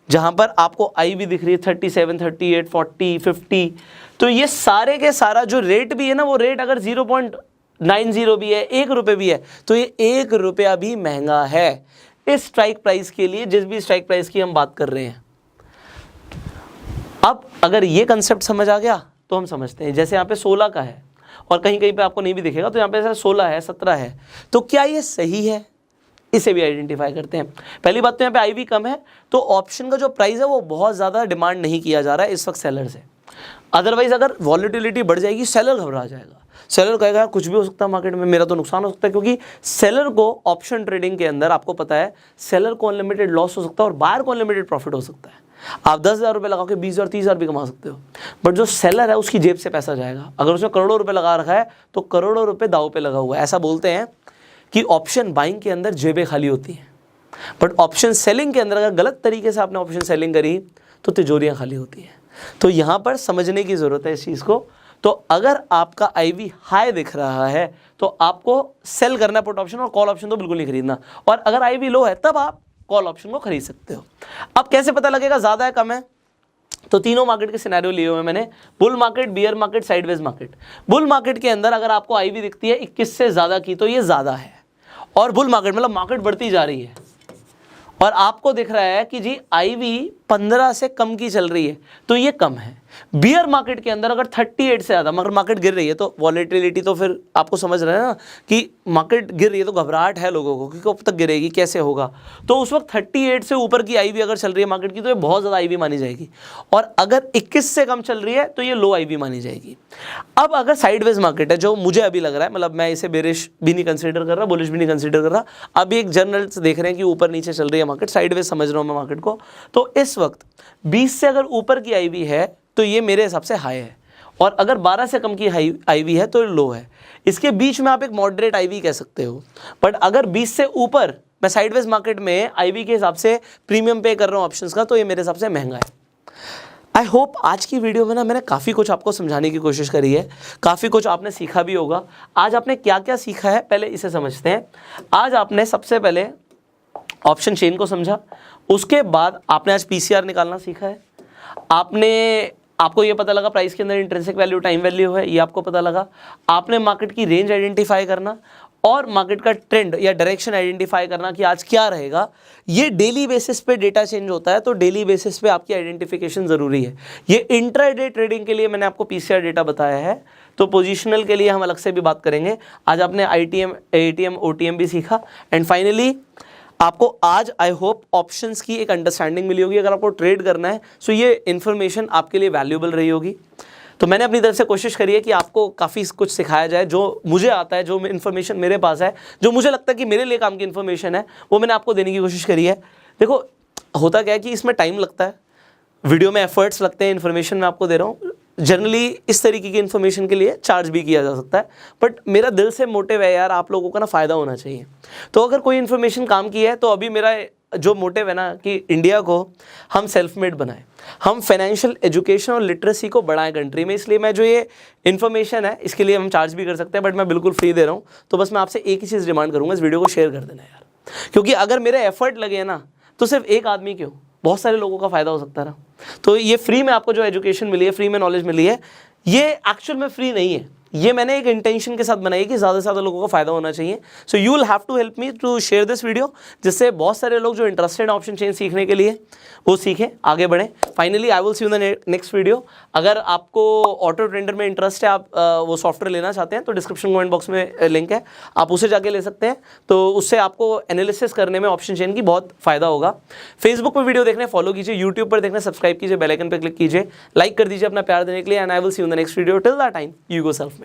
जहाँ पर आपको IV दिख रही है 37, 38, 40, 50, तो ये सारे के सारा जो रेट भी है ना, वो रेट अगर 0.90 भी है, 1 रुपये भी है, तो ये 1 रुपया भी महंगा है इस स्ट्राइक प्राइस के लिए, जिस भी स्ट्राइक प्राइस की हम बात कर रहे हैं। अब अगर ये कंसेप्ट समझ आ गया तो हम समझते हैं। जैसे यहाँ पे 16 का है और कहीं कहीं पे आपको नहीं भी दिखेगा, तो यहाँ पे 16 है, 17 है, तो क्या ये सही है, इसे भी आइडेंटिफाई करते हैं। पहली बात तो यहाँ पे IV कम है, तो ऑप्शन का जो प्राइस है वो बहुत ज़्यादा डिमांड नहीं किया जा रहा है इस वक्त सेलर से। अदरवाइज अगर वॉलेटिलिटी बढ़ जाएगी सेलर घबरा जाएगा, सेलर कहेगा कुछ भी हो सकता है मार्केट में, मेरा तो नुकसान हो सकता है। क्योंकि सेलर को ऑप्शन ट्रेडिंग के अंदर आपको पता है सेलर को अनलिमिटेड लॉस हो सकता है और बायर को अनलिमिटेड प्रॉफिट हो सकता है। आप 10,000 रुपये लगा के 20,000, 30,000 भी कमा सकते हो, बट जो सेलर है उसकी जेब से पैसा जाएगा। अगर उसने करोड़ों रुपये लगा रखा है तो करोड़ों रुपये दाव पे लगा हुआ है। ऐसा बोलते हैं कि ऑप्शन बाइंग के अंदर जेबें खाली होती हैं, बट ऑप्शन सेलिंग के अंदर अगर गलत तरीके से आपने ऑप्शन सेलिंग करी तो तिजोरियाँ खाली होती हैं। तो यहाँ पर समझने की ज़रूरत है इस चीज़ को। तो अगर आपका IV हाई दिख रहा है तो आपको सेल करना पुट ऑप्शन, और कॉल ऑप्शन तो बिल्कुल नहीं खरीदना। और अगर IV लो है तब आप कॉल ऑप्शन को खरीद सकते हो। अब कैसे पता लगेगा ज़्यादा है कम है, तो तीनों मार्केट के सिनेरियो लिए हुए मैंने, bull market, beer market, sideways market. Bull market के अंदर अगर आपको IV दिखती है 21 से ज़्यादा की तो ये ज़्यादा है, और बुल मार्केट मतलब मार्केट बढ़ती जा रही है और आपको दिख रहा है कि जी IV 15 से कम की चल रही है तो ये कम है। बियर मार्केट के अंदर अगर 38 से ज़्यादा, मगर मार्केट गिर रही है तो वॉलेटिलिटी, तो फिर आपको समझ रहे हैं ना कि मार्केट गिर रही है तो घबराहट है लोगों को कि कब तक गिरेगी, कैसे होगा। तो उस वक्त 38 से ऊपर की आईवी अगर चल रही है मार्केट की तो ये बहुत ज़्यादा आईवी मानी जाएगी, और अगर 21 से कम चल रही है तो ये लो आईवी मानी जाएगी। अब अगर साइडवेज मार्केट है, जो मुझे अभी लग रहा है, मतलब मैं इसे बेरिश भी नहीं कंसिडर कर रहा, बुलिश भी नहीं कंसिडर कर रहा, अभी एक जनरल देख रहे हैं कि ऊपर नीचे चल रही है मार्केट, साइडवेज समझ रहा हूँ मैं मार्केट को, तो इस वक्त 20 से अगर ऊपर की आईवी है तो ये मेरे हिसाब से हाई है, और अगर 12 से कम की आईवी है तो लो है। इसके बीच में आप एक मॉडरेट आईवी कह सकते हो, बट अगर 20 से ऊपर मैं साइडवेज मार्केट में आईवी के हिसाब से प्रीमियम पे कर रहा हूँ ऑप्शंस का, तो ये मेरे हिसाब से महंगा है। आई होप आज की वीडियो में ना मैंने काफ़ी कुछ आपको समझाने की कोशिश करी है, काफ़ी कुछ आपने सीखा भी होगा। आज आपने क्या क्या सीखा है पहले इसे समझते हैं। आज आपने सबसे पहले ऑप्शन चेन को समझा, उसके बाद आपने आज पीसीआर निकालना सीखा है, आपको ये पता लगा प्राइस के अंदर इंट्रिंसिक वैल्यू, टाइम वैल्यू है, ये आपको पता लगा। आपने मार्केट की रेंज आइडेंटिफाई करना और मार्केट का ट्रेंड या डायरेक्शन आइडेंटिफाई करना कि आज क्या रहेगा। ये डेली बेसिस पे डेटा चेंज होता है, तो डेली बेसिस पे आपकी आइडेंटिफिकेशन ज़रूरी है। ये इंट्राडे ट्रेडिंग के लिए मैंने आपको पीसीआर डेटा बताया है, तो पोजिशनल के लिए हम अलग से भी बात करेंगे। आज आपने आईटीएम, एटीएम, ओटीएम भी सीखा, एंड फाइनली आपको आज आई होप ऑप्शंस की एक अंडरस्टैंडिंग मिली होगी। अगर आपको ट्रेड करना है सो ये इन्फॉर्मेशन आपके लिए वैल्यूएबल रही होगी। तो मैंने अपनी तरफ से कोशिश करी है कि आपको काफ़ी कुछ सिखाया जाए, जो मुझे आता है, जो इन्फॉर्मेशन मेरे पास है, जो मुझे लगता है कि मेरे लिए काम की इन्फॉर्मेशन है, वो मैंने आपको देने की कोशिश करी है। देखो होता क्या है कि इसमें टाइम लगता है, वीडियो में एफर्ट्स लगते हैं, इन्फॉर्मेशन मैं आपको दे रहा हूँ। जनरली इस तरीके की इन्फॉर्मेशन के लिए चार्ज भी किया जा सकता है, बट मेरा दिल से मोटिव है यार, आप लोगों का ना फ़ायदा होना चाहिए। तो अगर कोई इन्फॉर्मेशन काम की है तो अभी मेरा जो मोटिव है ना कि इंडिया को हम सेल्फ मेड बनाएं, हम फाइनेंशियल एजुकेशन और लिटरेसी को बढ़ाएं कंट्री में। इसलिए मैं जो ये इन्फॉर्मेशन है इसके लिए हम चार्ज भी कर सकते हैं, बट मैं बिल्कुल फ्री दे रहा हूँ। तो बस मैं आपसे एक ही चीज़ डिमांड करूँगा, इस वीडियो को शेयर कर देना यार, क्योंकि अगर मेरे एफर्ट लगे ना तो सिर्फ एक आदमी क्यों, बहुत सारे लोगों का फ़ायदा हो सकता है ना। तो ये फ्री में आपको जो एजुकेशन मिली है, फ्री में नॉलेज मिली है, ये एक्चुअल में फ्री नहीं है, ये मैंने एक इंटेंशन के साथ बनाई है कि ज़्यादा से ज़्यादा लोगों को फ़ायदा होना चाहिए। So you will have to help me to share this video, जिससे बहुत सारे लोग जो इंटरेस्टेड ऑप्शन चेन सीखने के लिए वो सीखें, आगे बढ़ें। Finally I will see you in the next video. अगर आपको ऑटो ट्रेडर में इंटरेस्ट है, आप वो सॉफ्टवेयर लेना चाहते हैं, तो डिस्क्रिप्शन कमेंट बॉक्स में लिंक है, आप उसे जाके ले सकते हैं। तो उससे आपको एनालिसिस करने में ऑप्शन चेन की बहुत फ़ायदा होगा। फेसबुक पर वीडियो देखने फॉलो कीजिए, यूट्यूब पर देखने सब्सक्राइब कीजिए, बेल आइकन पर क्लिक कीजिए, लाइक कर दीजिए अपना प्यार देने के लिए। And I will see you in the next video. Till that time you go self